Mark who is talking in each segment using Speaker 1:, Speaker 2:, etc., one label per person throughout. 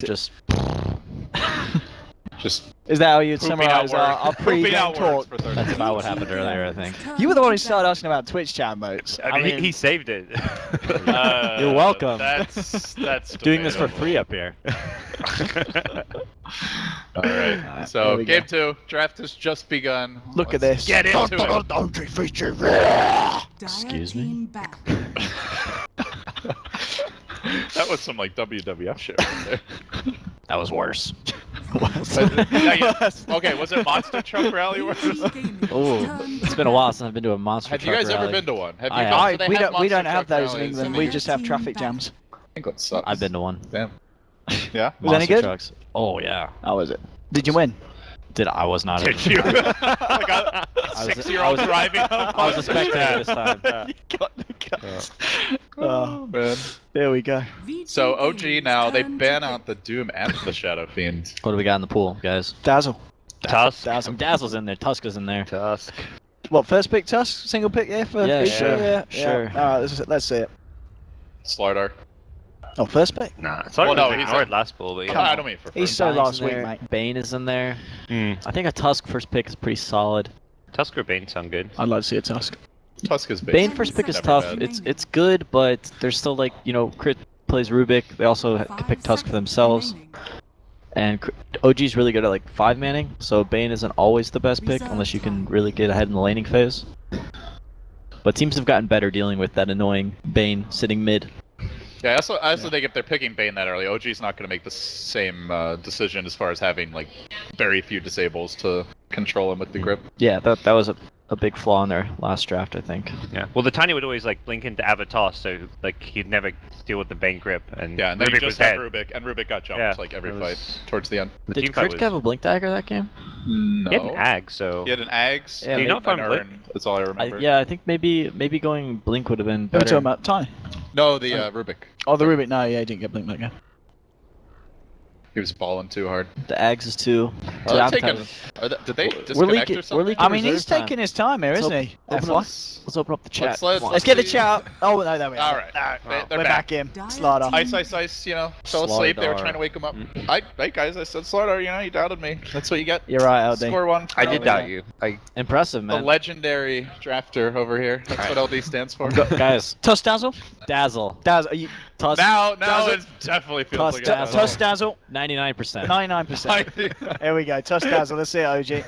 Speaker 1: Just.
Speaker 2: Is that how you'd
Speaker 3: Pooping
Speaker 2: summarize
Speaker 3: out
Speaker 2: our pre-game talk?
Speaker 1: That's about what happened earlier, I think.
Speaker 2: You were the one who started asking about Twitch chat modes.
Speaker 4: I mean, he saved it.
Speaker 1: You're welcome.
Speaker 3: That's
Speaker 1: Doing this for
Speaker 3: debatable.
Speaker 1: free up here.
Speaker 3: Alright, so game 2, draft has just begun.
Speaker 2: Look at this.
Speaker 3: Get into it.
Speaker 1: Excuse me?
Speaker 3: That was some like WWF shit right there.
Speaker 1: That was worse.
Speaker 3: Okay, was it Monster Truck Rally Wars?
Speaker 1: Oh, it's been a while since I've been to a monster
Speaker 3: Have
Speaker 1: truck
Speaker 3: you guys ever
Speaker 1: rally.
Speaker 3: been to one? Have you
Speaker 1: I
Speaker 3: gone-
Speaker 1: have.
Speaker 3: do they
Speaker 2: We
Speaker 3: have
Speaker 2: don't
Speaker 3: Monster
Speaker 2: have
Speaker 3: Truck
Speaker 2: those in
Speaker 3: rallies
Speaker 2: England. We just have traffic jams.
Speaker 3: England sucks.
Speaker 1: I've been to one.
Speaker 3: Damn. Yeah?
Speaker 2: Was any
Speaker 1: Monster
Speaker 2: good?
Speaker 1: trucks. Oh yeah.
Speaker 2: How was it? Did you win?
Speaker 1: I was not.
Speaker 3: Did you? Like a
Speaker 1: I was-
Speaker 3: 6-year-old driving.
Speaker 1: I was a spectator this time.
Speaker 2: You got the guts.
Speaker 3: Oh man.
Speaker 2: There we go.
Speaker 3: So OG now they ban out the Doom and the Shadow Fiend.
Speaker 1: What do we got in the pool, guys?
Speaker 2: Dazzle.
Speaker 4: Tusk.
Speaker 2: Dazzle.
Speaker 1: Dazzle's in there. Tusk is in there.
Speaker 4: Tusk.
Speaker 2: What, first pick Tusk? Single pick, yeah? For
Speaker 1: Yeah,
Speaker 2: Vici?
Speaker 1: sure, sure.
Speaker 2: Alright, let's see it.
Speaker 3: Slardar.
Speaker 2: Oh, first pick?
Speaker 4: Nah, it's already
Speaker 3: Well, no, he's
Speaker 4: ignored
Speaker 3: a-
Speaker 4: last pool, but
Speaker 3: I
Speaker 4: yeah.
Speaker 3: don't mean for
Speaker 2: He's
Speaker 3: first.
Speaker 2: so
Speaker 1: Bang's
Speaker 2: last
Speaker 1: in
Speaker 2: week,
Speaker 1: there.
Speaker 2: mate.
Speaker 1: Bane is in there.
Speaker 4: Mm.
Speaker 1: I think a Tusk first pick is pretty solid.
Speaker 4: Tusk or Bane sound good.
Speaker 2: I'd like to see a Tusk.
Speaker 3: Tusk is
Speaker 1: Bane
Speaker 3: basic.
Speaker 1: first pick is
Speaker 3: Never
Speaker 1: tough.
Speaker 3: bad.
Speaker 1: It's good, but there's still like, you know, Crit plays Rubik. They also can pick Tusk for themselves. And OG's really good at like 5-manning, so Bane isn't always the best pick unless you can really get ahead in the laning phase. But teams have gotten better dealing with that annoying Bane sitting mid.
Speaker 3: Yeah, I also think if they're picking Bane that early, OG's not going to make the same decision as far as having like very few disables to control him with the grip.
Speaker 1: Yeah, that was a big flaw in their last draft, I think.
Speaker 4: Yeah. Well, the Tiny would always like blink into Avatar, so like he'd never deal with the Bane grip, and
Speaker 3: Yeah, and then you
Speaker 4: Rubik
Speaker 3: just
Speaker 4: was
Speaker 3: had
Speaker 4: dead.
Speaker 3: Rubik, and Rubik got jumped
Speaker 4: Yeah,
Speaker 3: like every
Speaker 4: it
Speaker 3: fight
Speaker 4: was-
Speaker 3: towards the end.
Speaker 4: The
Speaker 1: Did
Speaker 4: team fight
Speaker 1: Crit have a Blink Dagger that game?
Speaker 3: No.
Speaker 4: He had an Ag, so
Speaker 3: He had an Ags.
Speaker 1: Yeah,
Speaker 3: and
Speaker 4: maybe-
Speaker 3: an Urn. That's all I remember.
Speaker 1: Yeah, I think maybe going Blink would have been
Speaker 2: We're
Speaker 1: better.
Speaker 2: talking about Tiny.
Speaker 3: No, the Rubik.
Speaker 2: Oh, the Rubik. No, yeah, he didn't get blinked that game.
Speaker 3: He was balling too hard.
Speaker 1: The Ags is 2.
Speaker 3: Oh, they're taking, did they disconnect
Speaker 1: leaking-
Speaker 3: or
Speaker 1: we're
Speaker 3: something?
Speaker 1: leaking-
Speaker 2: I mean, he's
Speaker 1: reserve time.
Speaker 2: taking his time here, isn't he?
Speaker 1: Open up, let's open up the chat.
Speaker 2: Let's get the chat. Oh, no, there we are.
Speaker 3: Alright, they're
Speaker 2: We're back in. Slardar.
Speaker 3: Ice, you know, fell asleep. They were
Speaker 1: Slardar.
Speaker 3: trying to wake him up. Hey guys, I said Slardar, you know, you doubted me. That's what you get.
Speaker 2: You're right, LD.
Speaker 3: Score 1.
Speaker 4: I did doubt you.
Speaker 1: Impressive,
Speaker 3: The
Speaker 1: man.
Speaker 3: legendary drafter over here. That's what LD stands for.
Speaker 1: Guys,
Speaker 2: Tusk Dazzle?
Speaker 1: Dazzle.
Speaker 2: Dazzle. Are you...
Speaker 1: Tusk.
Speaker 3: Now
Speaker 2: Dazzle.
Speaker 3: it definitely feels
Speaker 1: Tusk
Speaker 3: like
Speaker 1: Dazzle.
Speaker 3: a
Speaker 2: Tusk Dazzle.
Speaker 1: 99%.
Speaker 2: 99%. Here we go. Tusk Dazzle. Let's see it, OG.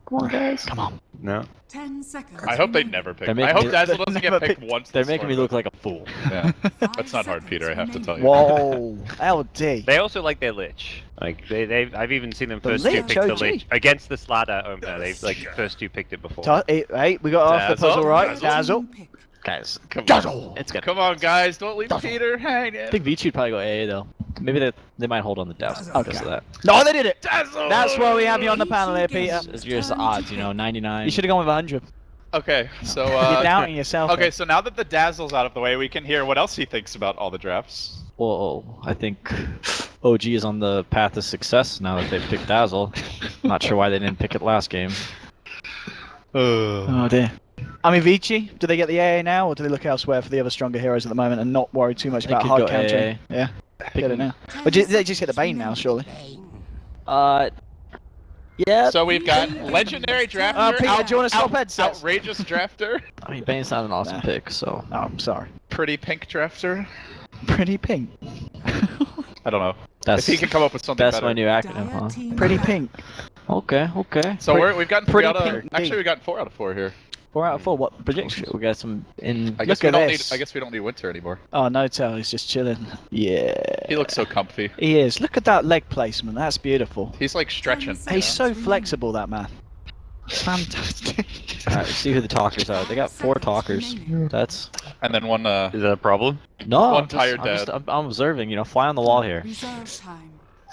Speaker 1: Come on, guys. Come on.
Speaker 4: No.
Speaker 5: 10 seconds.
Speaker 3: I hope they never pick.
Speaker 1: They're
Speaker 3: I
Speaker 1: making
Speaker 3: hope
Speaker 1: me-
Speaker 3: Dazzle
Speaker 2: they
Speaker 3: doesn't
Speaker 2: never
Speaker 3: get picked
Speaker 2: pick-
Speaker 3: once.
Speaker 1: They're
Speaker 3: this
Speaker 1: making me
Speaker 3: far.
Speaker 1: look like a fool.
Speaker 3: Yeah, that's not hard, Peter. I have to tell you.
Speaker 2: Whoa. LD.
Speaker 4: They also like their Lich. Like I've even seen them
Speaker 2: The
Speaker 4: first two
Speaker 2: Lich,
Speaker 4: pick the
Speaker 2: OG.
Speaker 4: Lich against the Sladder. They've like first two picked it before.
Speaker 2: Hey, we got half the
Speaker 3: Dazzle.
Speaker 2: puzzle right.
Speaker 3: Dazzle.
Speaker 2: Dazzle.
Speaker 1: Guys,
Speaker 2: Dazzle.
Speaker 1: it's good.
Speaker 3: Come on, guys, don't leave Peter hanging.
Speaker 1: I think Vici would probably go AA though. Maybe they might hold on the Dazzle because of that.
Speaker 2: No, they did it.
Speaker 3: Dazzle.
Speaker 2: That's why we have you on the panel here, Peter.
Speaker 1: It's just the odds, you know, 99.
Speaker 2: You should have gone with 100.
Speaker 3: Okay, so
Speaker 2: You're doubting yourself.
Speaker 3: okay, so now that the Dazzle's out of the way, we can hear what else he thinks about all the drafts.
Speaker 1: Whoa, I think OG is on the path to success now that they've picked Dazzle. Not sure why they didn't pick it last game.
Speaker 2: Oh dear. I mean, Vici, do they get the AA now, or do they look elsewhere for the other stronger heroes at the moment and not worry too much
Speaker 1: They
Speaker 2: about
Speaker 1: could
Speaker 2: hard
Speaker 1: go
Speaker 2: countering? Yeah, get it now. But they just get the Bane now, surely.
Speaker 1: Yeah.
Speaker 3: So we've got legendary drafter,
Speaker 2: Peter, do you want to swap headsets?
Speaker 3: outrageous drafter,
Speaker 1: I mean, Bane's not an awesome pick, so.
Speaker 2: Oh, I'm sorry.
Speaker 3: pretty pink drafter.
Speaker 2: Pretty pink.
Speaker 3: I don't know.
Speaker 1: That's
Speaker 3: If he can come up with something
Speaker 1: that's
Speaker 3: better.
Speaker 1: my new acronym, huh?
Speaker 2: Pretty pink.
Speaker 1: Okay, okay.
Speaker 3: So we've gotten 3
Speaker 2: pretty
Speaker 3: out of.
Speaker 2: pink
Speaker 3: Actually, we've gotten 4 out of 4 here.
Speaker 2: 4 out of 4. What prediction?
Speaker 1: We got some in.
Speaker 3: I guess
Speaker 2: Look
Speaker 3: we
Speaker 2: at
Speaker 3: don't
Speaker 2: this.
Speaker 3: need. I guess we don't need winter anymore.
Speaker 2: Oh, no tell. He's just chilling. Yeah.
Speaker 3: He looks so comfy.
Speaker 2: He is. Look at that leg placement. That's beautiful.
Speaker 3: He's like stretching.
Speaker 2: He's so flexible, that man. Fantastic.
Speaker 1: Alright, let's see who the talkers are. They got 4 talkers. That's
Speaker 3: And then one.
Speaker 4: Is that a problem?
Speaker 1: no.
Speaker 3: One
Speaker 1: I'm
Speaker 3: tired
Speaker 1: just,
Speaker 3: dad.
Speaker 1: I'm observing. You know, fly on the wall here.
Speaker 5: Reserve time.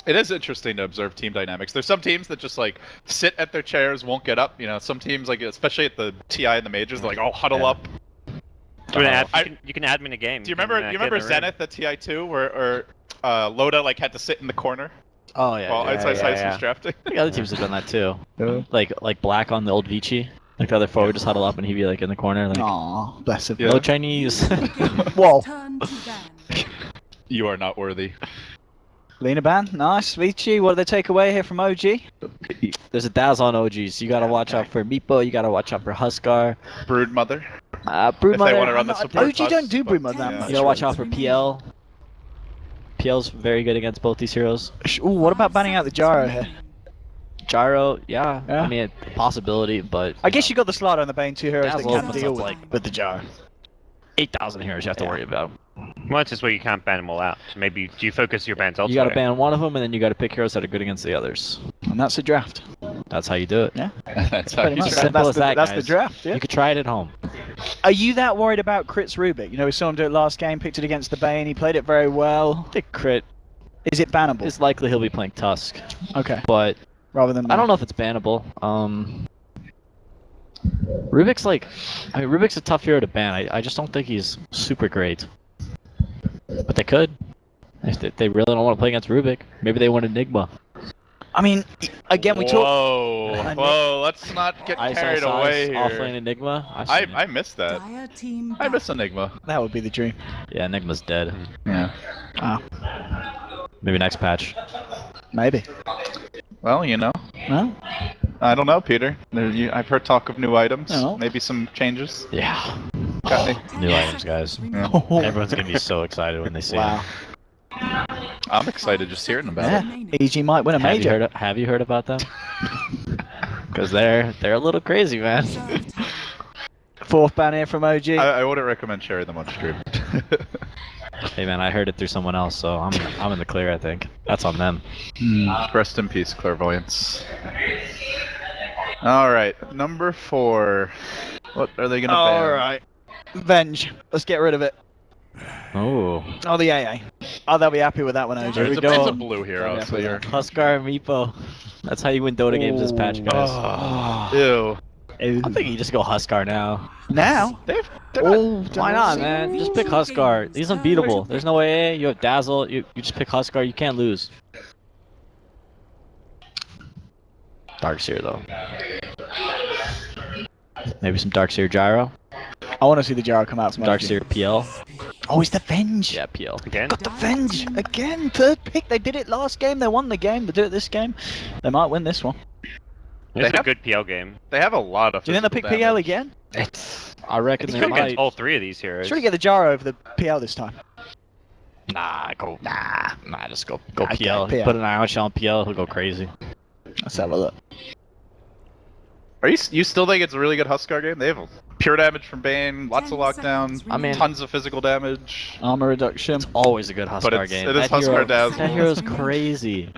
Speaker 3: It is interesting to observe team dynamics. There's some teams that just like sit at their chairs, won't get up. You know, some teams like, especially at the TI and the majors, they're like, oh, huddle
Speaker 1: Yeah.
Speaker 3: up.
Speaker 4: You can admin a game.
Speaker 3: Do you remember? You remember Zenith at TI2 where Loda like had to sit in the corner
Speaker 1: Oh yeah.
Speaker 3: while
Speaker 1: yeah,
Speaker 3: Ice
Speaker 1: yeah,
Speaker 3: was
Speaker 1: yeah.
Speaker 3: drafting?
Speaker 1: I think other teams have done that too. Like Black on the old Vici. Like the other forward just huddle up and he'd be like in the corner like,
Speaker 2: Aw, bless him.
Speaker 3: Yeah.
Speaker 1: no Chinese.
Speaker 2: Whoa.
Speaker 5: Turn to ban.
Speaker 3: You are not worthy.
Speaker 2: Lena ban, nice. Vici, what do they take away here from OG?
Speaker 1: There's a Dazzle on OGs. You gotta watch out for Meepo. You gotta watch out for Huskar.
Speaker 3: Broodmother.
Speaker 1: Broodmother.
Speaker 3: If they want to run the support
Speaker 2: OG don't do Broodmother that
Speaker 3: yeah.
Speaker 2: much.
Speaker 1: You gotta watch out for PL. PL's very good against both these heroes.
Speaker 2: Ooh, what about banning out the Gyro here?
Speaker 1: Gyro, yeah.
Speaker 2: Yeah.
Speaker 1: I mean, a possibility, but
Speaker 2: I guess you got the Slider and the Bane, 2 heroes that
Speaker 1: Dazzle
Speaker 2: can
Speaker 1: opens
Speaker 2: deal
Speaker 1: up,
Speaker 2: with the Gyro.
Speaker 1: 8,000 heroes you have to worry about.
Speaker 4: Well, it's just where you can't ban them all out. So maybe do you focus your bans elsewhere?
Speaker 1: You gotta ban one of them, and then you gotta pick heroes that are good against the others.
Speaker 2: And that's the draft.
Speaker 1: That's how you do it.
Speaker 2: Yeah,
Speaker 3: That's how
Speaker 2: pretty
Speaker 3: you
Speaker 2: much.
Speaker 3: try.
Speaker 1: Simple
Speaker 2: That's
Speaker 1: as
Speaker 2: the,
Speaker 1: that,
Speaker 2: that's the
Speaker 1: guys.
Speaker 2: draft, yeah.
Speaker 1: You could try it at home.
Speaker 2: Are you that worried about Crit's Rubik? You know, we saw him do it last game, picked it against the Bane, he played it very well.
Speaker 1: I think Crit
Speaker 2: Is it bannable?
Speaker 1: is likely he'll be playing Tusk,
Speaker 2: Okay,
Speaker 1: but
Speaker 2: rather than
Speaker 1: I don't know if it's bannable. Rubik's Rubik's a tough hero to ban. I just don't think he's super great. But they could. If they really don't want to play against Rubik, maybe they want Enigma.
Speaker 2: I mean, again, we talk.
Speaker 3: Whoa, let's not get carried away here.
Speaker 1: Offlane Enigma.
Speaker 3: I missed that. I miss Enigma.
Speaker 2: That would be the dream.
Speaker 1: Yeah, Enigma's dead.
Speaker 3: Yeah.
Speaker 2: Ah,
Speaker 1: Maybe next patch.
Speaker 2: maybe.
Speaker 3: Well, you know.
Speaker 2: Well,
Speaker 3: I don't know, Peter. I've heard talk of new items.
Speaker 2: Oh.
Speaker 3: Maybe some changes.
Speaker 1: Yeah.
Speaker 3: Got me.
Speaker 1: New items, guys.
Speaker 3: Yeah.
Speaker 1: Everyone's gonna be so excited when they see
Speaker 2: wow.
Speaker 3: I'm excited just hearing about it.
Speaker 2: Yeah, EG might win a
Speaker 1: it. Have you
Speaker 2: major.
Speaker 1: have you heard about them? Because they're a little crazy, man.
Speaker 2: 4th ban here from OG.
Speaker 3: I wouldn't recommend sharing them on stream.
Speaker 1: Hey man, I heard it through someone else, so I'm in the clear. I think that's on them.
Speaker 3: Rest in peace, clairvoyance. All right, number 4. What are they gonna ban?
Speaker 2: Alright. Venge. Let's get rid of it.
Speaker 1: Oh.
Speaker 2: Oh, the AA. Oh, they'll be happy with that one, OG.
Speaker 3: It's
Speaker 1: go.
Speaker 3: a blue hero, so you're.
Speaker 1: Huskar and Meepo. That's how you win Dota games this patch, guys.
Speaker 3: Ew.
Speaker 1: I think you just go Huskar now.
Speaker 2: Now?
Speaker 3: They're
Speaker 1: Why not, man? Just pick Huskar. He's unbeatable. There's no AA. You have Dazzle. You just pick Huskar. You can't lose. Darkseer though. Maybe some Darkseer Gyro.
Speaker 2: I want to see the Gyro come out from OG.
Speaker 1: Darkseer PL.
Speaker 2: Oh, it's the Venge.
Speaker 1: Yeah, PL.
Speaker 4: Again?
Speaker 2: Got the Venge again. 3rd pick. They did it last game. They won the game. They do it this game. They might win this one.
Speaker 4: It's a
Speaker 3: have-
Speaker 4: good PL game.
Speaker 3: They have a lot of.
Speaker 2: Do you think they'll pick
Speaker 3: physical
Speaker 2: PL
Speaker 3: damage.
Speaker 2: again?
Speaker 1: I reckon
Speaker 4: It's
Speaker 1: they
Speaker 4: good
Speaker 1: might.
Speaker 4: against all 3 of these heroes.
Speaker 2: Should we get the Gyro over the PL this time?
Speaker 1: Nah, just go
Speaker 2: Okay,
Speaker 1: PL.
Speaker 2: PL.
Speaker 1: Put an ion shell on PL. He'll go crazy.
Speaker 2: Let's have a look.
Speaker 3: Are you still think it's a really good Huskar game? They have pure damage from Bane, lots of lockdown,
Speaker 1: I mean-
Speaker 3: tons of physical damage.
Speaker 2: Armor reduction.
Speaker 1: Always a good
Speaker 3: But
Speaker 1: Huskar
Speaker 3: it's-
Speaker 1: game.
Speaker 3: it is
Speaker 1: That hero-
Speaker 3: Huskar Dazzle.
Speaker 1: That hero's crazy.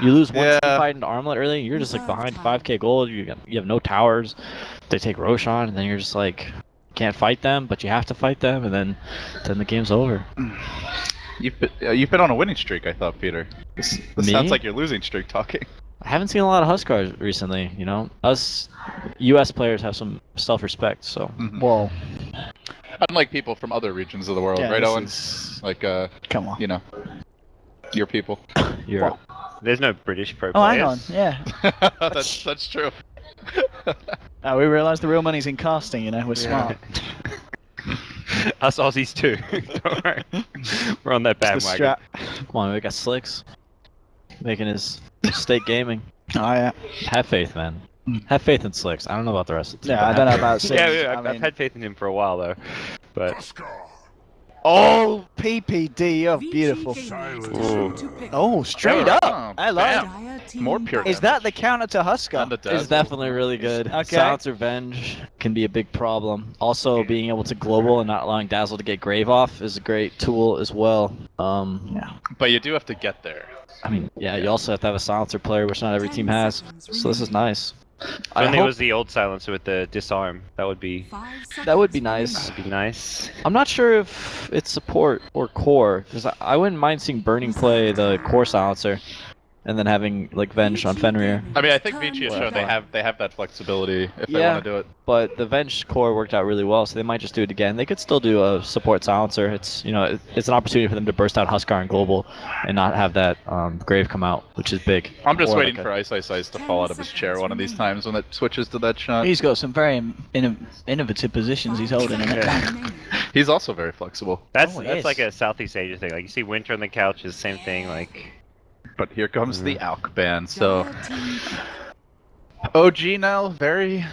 Speaker 1: You lose one
Speaker 3: Yeah.
Speaker 1: team fight into Armlet early, you're just like behind 5k gold. You have no towers. They take Roshan, and then you're just like can't fight them, but you have to fight them, and then the game's over.
Speaker 3: You've been on a winning streak, I thought, Peter. This
Speaker 1: Me?
Speaker 3: sounds like your losing streak talking.
Speaker 1: I haven't seen a lot of Huskars recently. You know, us U.S. players have some self-respect, so.
Speaker 2: Whoa.
Speaker 3: Unlike people from other regions of the world,
Speaker 2: Yeah,
Speaker 3: right,
Speaker 2: this
Speaker 3: Owen?
Speaker 2: is-
Speaker 3: Like,
Speaker 2: Come on.
Speaker 3: you know, your people.
Speaker 1: Europe.
Speaker 4: There's no British pro
Speaker 2: Oh, hang
Speaker 4: players.
Speaker 2: on. Yeah.
Speaker 3: that's true.
Speaker 2: We realise the real money's in casting, you know. We're smart.
Speaker 4: Us Aussies too. Don't worry. We're on that
Speaker 2: It's the
Speaker 4: bandwagon.
Speaker 2: strap.
Speaker 1: Come on, we got Slicks making his state gaming.
Speaker 2: Oh, yeah.
Speaker 1: Have faith, man. Have faith in Slicks. I don't know about the rest of the team.
Speaker 2: Yeah, I
Speaker 1: but
Speaker 2: don't know
Speaker 1: have
Speaker 2: about
Speaker 1: faith.
Speaker 2: Six.
Speaker 4: Yeah,
Speaker 2: I
Speaker 4: I've
Speaker 2: mean-
Speaker 4: had faith in him for a while though, but
Speaker 2: Oh, PPD, you're beautiful. Oh, straight
Speaker 3: Oh,
Speaker 2: up. I like it.
Speaker 3: damn. More pure
Speaker 2: Is that the counter to Huskar?
Speaker 3: And the
Speaker 1: It's
Speaker 3: Dazzle.
Speaker 1: definitely really good.
Speaker 2: Okay.
Speaker 1: Silence Revenge can be a big problem. Also, being able to global and not allowing Dazzle to get Grave off is a great tool as well.
Speaker 2: Yeah.
Speaker 3: But you do have to get there.
Speaker 1: I mean, yeah, you also have to have a silencer player, which not every team has. So this is nice.
Speaker 4: if
Speaker 1: I
Speaker 4: only it
Speaker 1: hope
Speaker 4: was the old silencer with the disarm. That would be
Speaker 1: nice.
Speaker 4: nice.
Speaker 1: I'm not sure if it's support or core, because I wouldn't mind seeing Burning play the core silencer. and then having like Venge on Fenrir.
Speaker 3: I mean, I think Vici has shown they have that flexibility if they
Speaker 1: Yeah.
Speaker 3: want to do it.
Speaker 1: But the Venge core worked out really well, so they might just do it again. They could still do a support silencer. It's it's an opportunity for them to burst out Huskar and Global, and not have that Grave come out, which is big.
Speaker 3: I'm just
Speaker 1: Or
Speaker 3: waiting
Speaker 1: like
Speaker 3: for Ice to fall out of his chair one of these times when it switches to that shot.
Speaker 2: He's got some very innovative positions he's holding in it.
Speaker 3: He's also very flexible.
Speaker 4: That's
Speaker 2: Oh, it
Speaker 4: that's
Speaker 2: is.
Speaker 4: like a Southeast Asia thing. Like you see Winter on the couch is the same thing. Like
Speaker 3: But here comes the Alk ban, so... OG now, very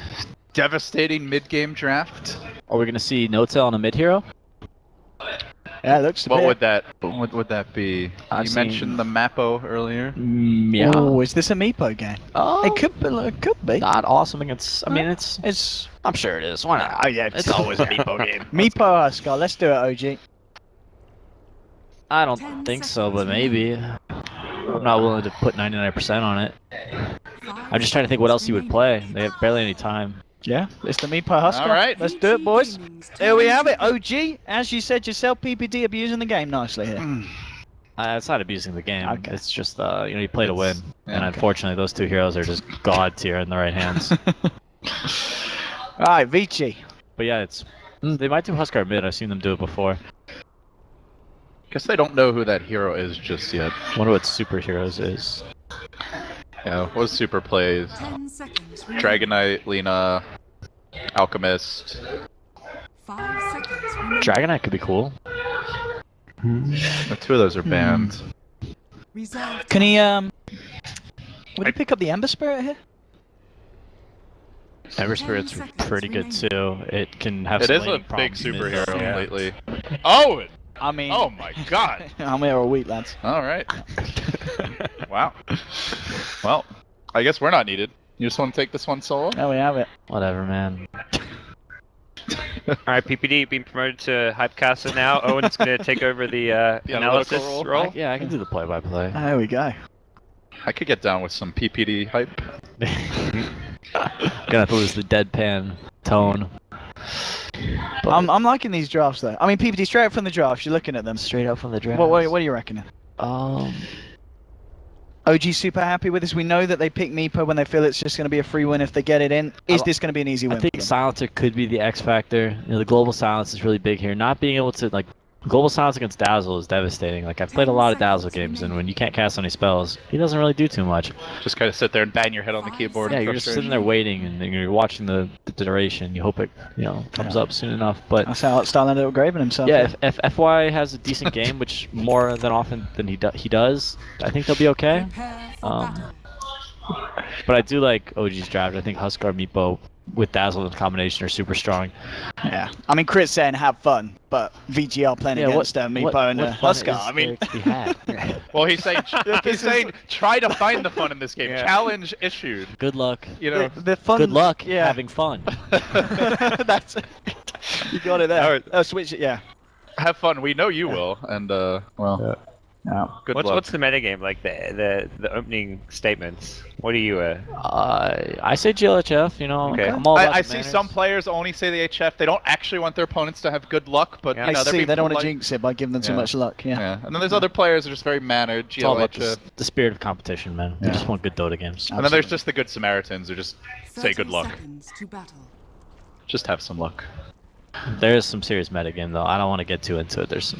Speaker 3: devastating mid-game draft.
Speaker 1: Are we gonna see No-Tail on a mid hero?
Speaker 2: Yeah, it looks.
Speaker 3: What would that be?
Speaker 1: I've
Speaker 3: You mentioned
Speaker 1: seen-
Speaker 3: the Mappo earlier.
Speaker 1: Yeah.
Speaker 2: Oh, is this a Meepo game?
Speaker 1: Oh,
Speaker 2: It could be. It could be.
Speaker 1: not awesome against. I mean, it's. I'm sure it is. Why not?
Speaker 2: Oh yeah,
Speaker 1: It's always a Meepo game.
Speaker 2: Meepo Huskar. Let's do it, OG.
Speaker 1: I don't think so, but maybe. I'm not willing to put 99% on it. I'm just trying to think what else he would play. They have barely any time.
Speaker 2: Yeah, it's the Meepo Huskar.
Speaker 3: All right.
Speaker 2: Let's do it, boys. There we have it. OG, as you said yourself, PPD abusing the game nicely here.
Speaker 1: It's not abusing the game.
Speaker 2: Okay.
Speaker 1: It's just you play to win,
Speaker 3: yeah,
Speaker 1: and
Speaker 3: okay.
Speaker 1: unfortunately, those two heroes are just god tier in the right hands.
Speaker 2: All right, Vici.
Speaker 1: But yeah, they might do Huskar mid. I've seen them do it before.
Speaker 3: Guess they don't know who that hero is just yet.
Speaker 1: Wonder what superheroes is.
Speaker 3: Yeah, what super plays?
Speaker 5: 10 seconds.
Speaker 3: Dragon Knight, Lena, Alchemist.
Speaker 5: 5 seconds. remaining.
Speaker 1: Dragon Knight could be cool.
Speaker 3: The two of those are banned.
Speaker 5: Reserve
Speaker 2: Can he would he pick up the Ember Spirit here?
Speaker 1: Ember Spirit's pretty good too. It can have.
Speaker 3: It
Speaker 1: some
Speaker 3: is a
Speaker 1: laning
Speaker 3: big
Speaker 1: problems mid.
Speaker 3: superhero
Speaker 1: Yeah.
Speaker 3: lately. Oh!
Speaker 2: I mean,
Speaker 3: Oh my god!
Speaker 2: I'm here all week, lads.
Speaker 3: Alright. Wow. Well, I guess we're not needed. You just want to take this one solo?
Speaker 2: There we have it.
Speaker 1: Whatever, man.
Speaker 4: Alright, PPD being promoted to Hypecaster now. Owen's gonna take over the
Speaker 3: The
Speaker 4: analysis
Speaker 3: analytical
Speaker 4: role.
Speaker 1: Yeah, I can do the play-by-play.
Speaker 2: There we go.
Speaker 3: I could get down with some PPD hype.
Speaker 1: Gonna have to lose the deadpan tone. But
Speaker 2: I'm liking these drafts though. I mean, PPD straight up from the drafts. You're looking at them.
Speaker 1: straight up from the draft.
Speaker 2: What are you reckoning?
Speaker 1: Um,
Speaker 2: OG super happy with this. We know that they pick Meepo when they feel it's just going to be a free win if they get it in. Is this going to be an easy win?
Speaker 1: I think
Speaker 2: for them?
Speaker 1: Silencer could be the X factor. The global silence is really big here. Not being able to global silence against Dazzle is devastating. Like I've played a lot of Dazzle games, and when you can't cast any spells, he doesn't really do too much.
Speaker 3: Just kind of sit there and bang your head on the keyboard.
Speaker 1: Yeah,
Speaker 3: in
Speaker 1: you're just sitting
Speaker 3: frustration.
Speaker 1: there waiting, and you're watching the duration. You hope it comes up soon enough. But
Speaker 2: That's how Starland ended up graving himself.
Speaker 1: yeah, if FY has a decent game, which more than often than he does, I think they'll be okay.
Speaker 5: prepare for
Speaker 1: Um,
Speaker 5: battle.
Speaker 1: But I do like OG's draft. I think Huskar Meepo with Dazzle in combination are super strong.
Speaker 2: Yeah. I mean, Crit's saying have fun, but VGR playing against Meepo and
Speaker 1: fun
Speaker 2: Huskar.
Speaker 1: is
Speaker 2: I mean,
Speaker 1: there to be had?
Speaker 3: Well, he's saying try to find the fun in this game.
Speaker 2: Yeah.
Speaker 3: Challenge issued.
Speaker 1: Good luck.
Speaker 3: You know.
Speaker 2: the fun.
Speaker 1: Good luck
Speaker 2: Yeah.
Speaker 1: having fun.
Speaker 2: That's it. You got it there.
Speaker 3: Alright.
Speaker 2: Switch it. Yeah.
Speaker 3: Have fun. We know you will. And well,
Speaker 2: No.
Speaker 3: good
Speaker 4: What's
Speaker 3: luck.
Speaker 4: what's the metagame like? The opening statements. What are you?
Speaker 1: I say GLHF.
Speaker 4: Okay.
Speaker 1: I'm all about
Speaker 3: I
Speaker 1: the
Speaker 3: see
Speaker 1: manners.
Speaker 3: some players only say the HF. They don't actually want their opponents to have good luck, but
Speaker 4: Yeah.
Speaker 3: you know,
Speaker 2: I
Speaker 3: they're
Speaker 2: see.
Speaker 3: being
Speaker 2: They don't want to
Speaker 3: polite.
Speaker 2: jinx it by giving them too
Speaker 3: Yeah.
Speaker 2: much luck. Yeah.
Speaker 3: Yeah, and then there's other players who are just very mannered,
Speaker 1: It's all about
Speaker 3: GLHF.
Speaker 1: the spirit of competition, man. We
Speaker 3: Yeah.
Speaker 1: just want good Dota games.
Speaker 3: And then there's just the good Samaritans who just say
Speaker 5: 30
Speaker 3: good luck.
Speaker 5: seconds to battle.
Speaker 3: Just have some luck.
Speaker 1: There is some serious metagame though. I don't want to get too into it. There's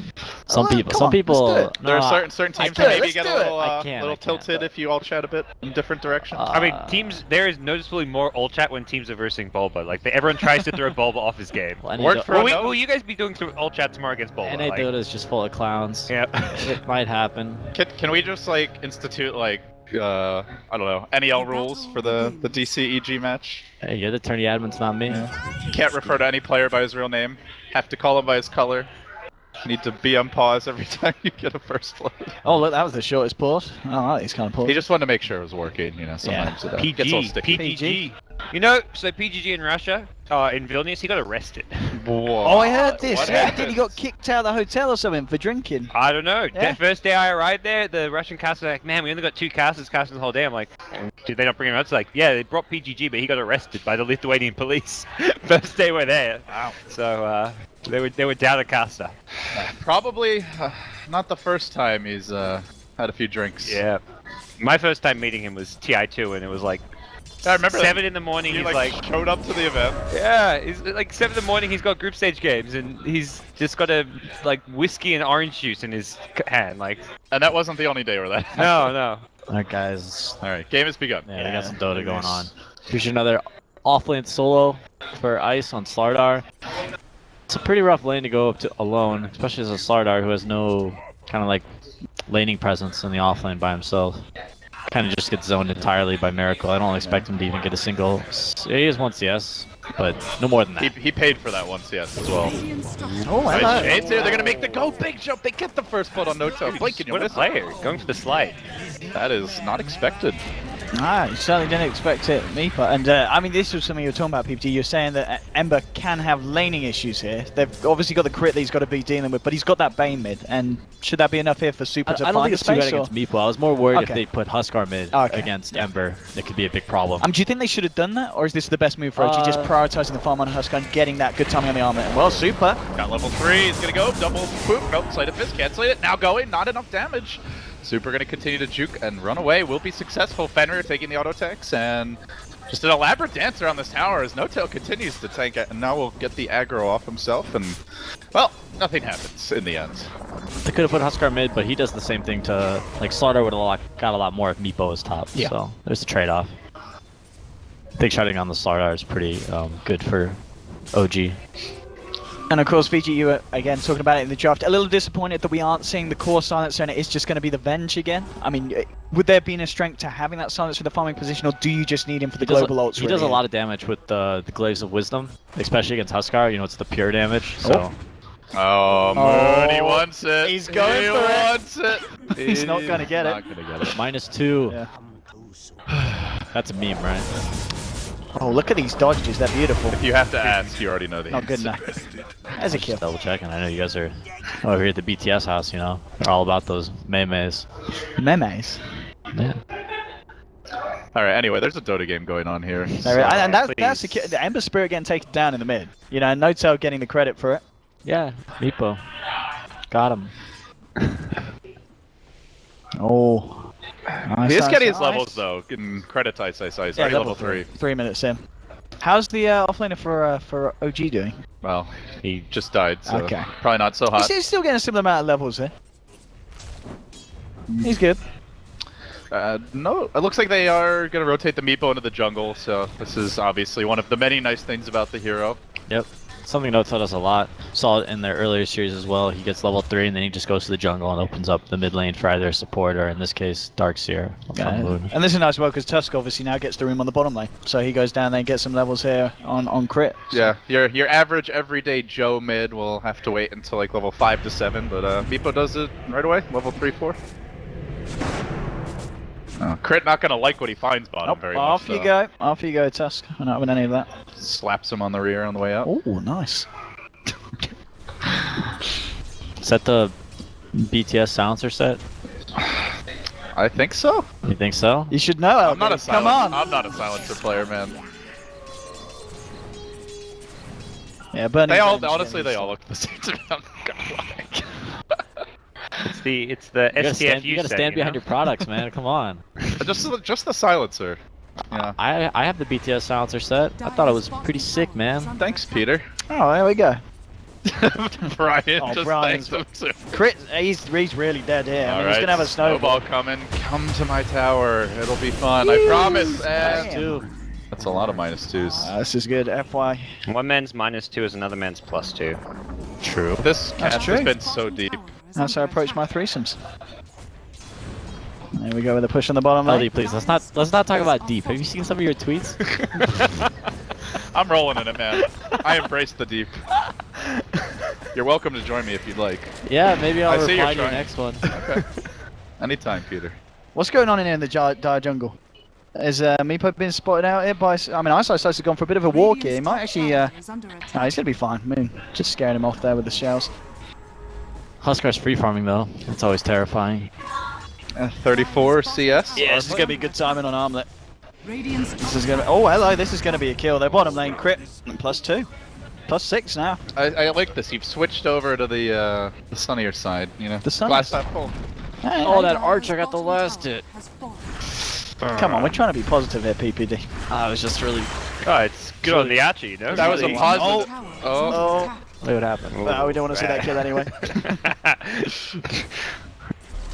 Speaker 1: some
Speaker 2: Oh,
Speaker 1: people.
Speaker 2: come
Speaker 1: Some
Speaker 2: on, let's
Speaker 1: people.
Speaker 2: do it.
Speaker 3: There
Speaker 1: no,
Speaker 3: are certain teams
Speaker 2: do
Speaker 3: that
Speaker 2: it,
Speaker 3: maybe
Speaker 2: let's
Speaker 3: get a
Speaker 2: do it.
Speaker 3: little,
Speaker 1: I can't,
Speaker 3: tilted
Speaker 1: but-
Speaker 3: if you all chat a bit in different directions.
Speaker 4: I mean, teams. There is noticeably more ult chat when teams are versing Bulba. Like everyone tries to throw Bulba off his game.
Speaker 1: Well, NA
Speaker 3: Word
Speaker 1: Do-
Speaker 3: for a no.
Speaker 4: Will you guys be doing some ult chat tomorrow against Bulba?
Speaker 1: NA
Speaker 4: Like,
Speaker 1: Dota is just full of clowns.
Speaker 4: yeah.
Speaker 1: It might happen.
Speaker 3: Can we just like institute like I don't know NEL rules for the DC EG match?
Speaker 1: Hey, you're the tourney admin's not me.
Speaker 3: Can't refer to any player by his real name. Have to call him by his color. Need to be on pause every time you get a first blood.
Speaker 2: Oh, look, that was the shortest pause. I like these kind of pauses.
Speaker 3: He just wanted to make sure it was working. You know, sometimes it gets all sticky.
Speaker 4: PGG. You know, so PGG in Russia, in Vilnius, he got arrested.
Speaker 3: Whoa.
Speaker 2: Oh, I heard this.
Speaker 3: What
Speaker 2: Yeah,
Speaker 3: happened?
Speaker 2: he got kicked out of the hotel or something for drinking.
Speaker 4: I don't know.
Speaker 2: Yeah.
Speaker 4: The first day I arrived there, the Russian cast was like, man, we only got 2 casters casting the whole day. I'm like, did they not bring him out? It's like, yeah, they brought PGG, but he got arrested by the Lithuanian police. First day we're there. Wow. So, they were down a caster.
Speaker 3: Probably not the first time he's had a few drinks.
Speaker 4: Yeah. My first time meeting him was TI2, and it was like
Speaker 3: I remember
Speaker 4: 7 in the morning.
Speaker 3: He
Speaker 4: He's like,
Speaker 3: showed up to the event.
Speaker 4: yeah, he's like 7 in the morning. He's got group stage games, and he's just got a like whiskey and orange juice in his hand. Like,
Speaker 3: And that wasn't the only day where that
Speaker 4: no, no.
Speaker 1: Alright, guys.
Speaker 3: Alright, game has begun.
Speaker 1: Yeah, we got some Dota going on. Here's another off-lane solo for Ice on Slardar. It's a pretty rough lane to go up to alone, especially as a Slardar who has no kind of like laning presence in the offlane by himself. Kind of just gets zoned entirely by Miracle. I don't expect him to even get a single. He is 1 CS, but no more than that.
Speaker 3: He paid for that one CS as well.
Speaker 5: Radiant structures.
Speaker 2: Oh,
Speaker 3: Nice
Speaker 2: hello.
Speaker 3: shades here. They're gonna make the go big jump. They get the first blood on Noto. Blink and you
Speaker 4: What a
Speaker 3: miss it.
Speaker 4: player, going for the slide.
Speaker 3: That is not expected.
Speaker 2: Ah, you certainly didn't expect it, Meepa. And I mean, this was something you were talking about, PPT. You're saying that Ember can have laning issues here. They've obviously got the crit that he's got to be dealing with, but he's got that Bane mid. And should that be enough here for Super to
Speaker 1: I don't
Speaker 2: find
Speaker 1: think
Speaker 2: the
Speaker 1: it's too bad
Speaker 2: space?
Speaker 1: against Meepo. I was more worried
Speaker 2: Okay.
Speaker 1: if they put Huskar mid
Speaker 2: Okay.
Speaker 1: against Ember. It could be a big problem.
Speaker 2: Do you think they should have done that, or is this the best move for OG? Just prioritizing the farm on Husker and getting that good timing on the armor. Well, Super.
Speaker 3: Got level 3. He's gonna go double boop. Nope, sleight of fist. Can't slate it. Now going. Not enough damage. Super gonna continue to juke and run away. Will be successful. Fenrir taking the auto attacks and just an elaborate dance around this tower as No-Tail continues to tank it, and now we'll get the aggro off himself, and well, nothing happens in the end.
Speaker 1: They could have put Huskar mid, but he does the same thing to like Slaughter would have got a lot more if Meepo was top.
Speaker 2: Yeah.
Speaker 1: So there's a trade-off. I think shutting on the Slaughter is pretty good for OG.
Speaker 2: And of course, Vici, you were again talking about it in the draft. A little disappointed that we aren't seeing the core silencer and it is just going to be the Venge again. I mean, would there be a strength to having that silencer for the farming position, or do you just need him for the global ults?
Speaker 1: He does a lot of damage with the Glaives of Wisdom, especially against Huskar. You know, it's the pure damage. So
Speaker 3: Oh, Moon, he wants it.
Speaker 2: He's going
Speaker 3: he
Speaker 2: for it.
Speaker 3: wants it.
Speaker 2: He's not gonna get it.
Speaker 3: Not gonna get it.
Speaker 1: -2.
Speaker 2: Yeah.
Speaker 1: That's a meme, right?
Speaker 2: Oh, look at these dodges. They're beautiful.
Speaker 3: If you have to ask, you already know the
Speaker 2: Not good
Speaker 3: answer.
Speaker 2: enough. There's a kill.
Speaker 1: Just double checking. I know you guys are over here at the BTS house. You know, they're all about those memes.
Speaker 2: Memes.
Speaker 1: Yeah.
Speaker 3: All right. Anyway, there's a Dota game going on here.
Speaker 2: And that's the Ember Spirit getting taken down in the mid. You know, No-Tail getting the credit for it.
Speaker 1: Yeah, Meepo. Got him.
Speaker 2: Oh. Nice,
Speaker 3: He is
Speaker 2: nice,
Speaker 3: getting his
Speaker 2: nice.
Speaker 3: levels though. Getting credit to Ice. He's
Speaker 2: Yeah,
Speaker 3: already level 3.
Speaker 2: 3 minutes in. How's the offlaner for OG doing?
Speaker 3: Well, he just died, so
Speaker 2: Okay.
Speaker 3: probably not so hot.
Speaker 2: He's still getting a similar amount of levels here. He's good.
Speaker 3: No, it looks like they are going to rotate the Meepo into the jungle, so this is obviously one of the many nice things about the hero.
Speaker 1: Yep. Something No-Tail does a lot. Saw it in their earlier series as well. He gets level 3 and then he just goes to the jungle and opens up the mid lane for either support or in this case Darkseer.
Speaker 2: And this is nice as well because Tusk obviously now gets the room on the bottom lane. So he goes down there and gets some levels here on crit.
Speaker 3: Yeah, your average everyday Joe mid will have to wait until like level 5 to 7, but Meepo does it right away, level 3, 4. Oh, crit not gonna like what he finds bottom
Speaker 2: Nope,
Speaker 3: very
Speaker 2: off
Speaker 3: much.
Speaker 2: you go. Off you go, Tusk. I'm not having any of that.
Speaker 3: Slaps him on the rear on the way up.
Speaker 2: Oh, nice.
Speaker 1: Is that the BTS silencer set?
Speaker 3: I think so.
Speaker 1: You think so?
Speaker 2: You should know,
Speaker 3: I'm not a
Speaker 2: LB. Come on.
Speaker 3: I'm not a silencer player, man.
Speaker 2: Yeah, Burning
Speaker 3: They all
Speaker 2: Venge
Speaker 3: honestly
Speaker 2: getting
Speaker 3: they all
Speaker 2: this.
Speaker 3: look the same to me. I'm not gonna lie.
Speaker 4: It's the
Speaker 1: You gotta
Speaker 4: STFU
Speaker 1: stand, you gotta
Speaker 4: set,
Speaker 1: stand
Speaker 4: you know?
Speaker 1: behind your products, man. Come on.
Speaker 3: Just the silencer. Yeah.
Speaker 1: I have the BTS silencer set. I thought it was pretty sick, man.
Speaker 3: Thanks, Peter.
Speaker 2: Oh, there we go.
Speaker 3: Brian
Speaker 2: Oh,
Speaker 3: just
Speaker 2: Brian's-
Speaker 3: thanks him too.
Speaker 2: Crit, he's really dead here. I mean, he's
Speaker 3: Alright,
Speaker 2: gonna have a snowball.
Speaker 3: coming. Come to my tower. It'll be fun. I promise. And
Speaker 2: Damn.
Speaker 3: that's a lot of -2s.
Speaker 2: This is good. FY.
Speaker 4: One man's -2 is another man's +2.
Speaker 1: True.
Speaker 3: This
Speaker 2: That's
Speaker 3: cast
Speaker 2: true.
Speaker 3: has been so deep.
Speaker 2: That's how I approach my threesomes. There we go with the push on the bottom
Speaker 1: LD,
Speaker 2: lane.
Speaker 1: please. Let's not talk about deep. Have you seen some of your tweets?
Speaker 3: I'm rolling in it, man. I embrace the deep. You're welcome to join me if you'd like.
Speaker 1: Yeah, maybe I'll
Speaker 3: I see you're
Speaker 1: reply to your
Speaker 3: trying.
Speaker 1: next one.
Speaker 3: Okay. Anytime, Peter.
Speaker 2: What's going on in here in the dire jungle? Is Meepo been spotted out here by... I mean, Ice has gone for a bit of a walk here. He might actually... no, he's going to be fine. I mean, just scaring him off there with the shells.
Speaker 1: Huskar's free farming though. It's always terrifying.
Speaker 3: 34 CS.
Speaker 2: Yeah, this is going to be good timing on Armlet.
Speaker 5: Radiant
Speaker 2: This is going to... Oh, hello. This is going to be a kill. Their bottom lane crit. +2. +6 now.
Speaker 3: I like this. You've switched over to the sunnier side. You know.
Speaker 2: The sunnier
Speaker 3: Glass
Speaker 2: side.
Speaker 3: half full.
Speaker 1: Oh, that Archer got the last hit.
Speaker 2: Come on, we're trying to be positive here, PPD.
Speaker 1: I was just really.
Speaker 4: Oh, it's good on the Archie, you know?
Speaker 3: That was a
Speaker 4: Really.
Speaker 3: positive.
Speaker 2: Oh.
Speaker 1: Look what happened.
Speaker 2: No, we don't want to see that kill anyway.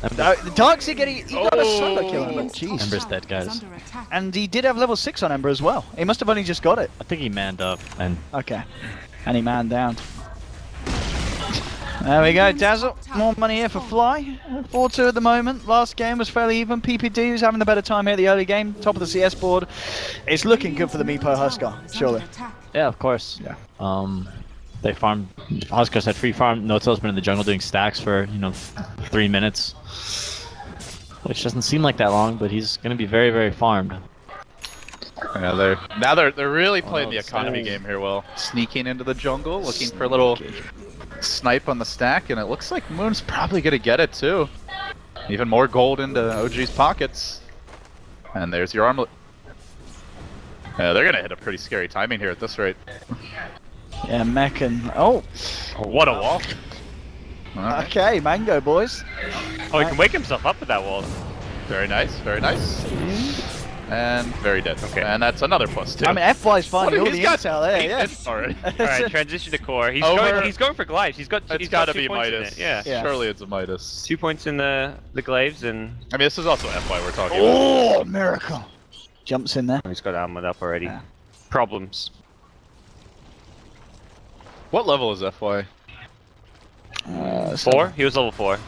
Speaker 2: Darkseid he got a solo kill on him. Jeez.
Speaker 1: Ember's dead, guys.
Speaker 2: And he did have level 6 on Ember as well. He must have only just got it.
Speaker 1: I think he manned up and.
Speaker 2: Okay. And he manned down. There we go, Dazzle. More money here for Fly. 4-2 at the moment. Last game was fairly even. PPD was having the better time here the early game. Top of the CS board. It's looking good for the Meepo Huskar, surely.
Speaker 1: Yeah, of course.
Speaker 2: Yeah.
Speaker 1: They farmed. Huskars had free farm. No-Till's been in the jungle doing stacks for 3 minutes, which doesn't seem like that long, but he's gonna be very, very farmed.
Speaker 3: Yeah, they're really playing the economy game here. Well, sneaking into the jungle, looking for a little snipe on the stack, and it looks like Moon's probably gonna get it too. Even more gold into OG's pockets, and there's your armlet. Yeah, they're gonna hit a pretty scary timing here at this rate.
Speaker 2: Yeah, Mech and... Oh!
Speaker 4: What a wall.
Speaker 3: Alright.
Speaker 2: Okay, Mango, boys.
Speaker 4: Oh, he can wake himself up with that wall.
Speaker 3: Very nice, very nice. And very dead.
Speaker 4: Okay.
Speaker 3: And that's another plus 2.
Speaker 2: I mean, FY's finding all
Speaker 3: He's
Speaker 2: the
Speaker 3: got
Speaker 2: intel there,
Speaker 3: 8
Speaker 2: yeah.
Speaker 3: hits already.
Speaker 4: Alright, transition to core. He's
Speaker 3: Over.
Speaker 4: he's going for glaives. He's got
Speaker 3: It's
Speaker 4: he's got
Speaker 3: gotta
Speaker 4: 2
Speaker 3: be
Speaker 4: points in
Speaker 3: Midas.
Speaker 4: it. Yeah.
Speaker 2: Yeah.
Speaker 3: Surely it's a Midas.
Speaker 4: 2 points in the glaives and
Speaker 3: I mean, this is also FY we're talking about.
Speaker 2: Oh, miracle! Jumps in there.
Speaker 4: he's got armor up already.
Speaker 2: Yeah.
Speaker 4: Problems.
Speaker 3: What level is FY?
Speaker 4: 4? He was level 4.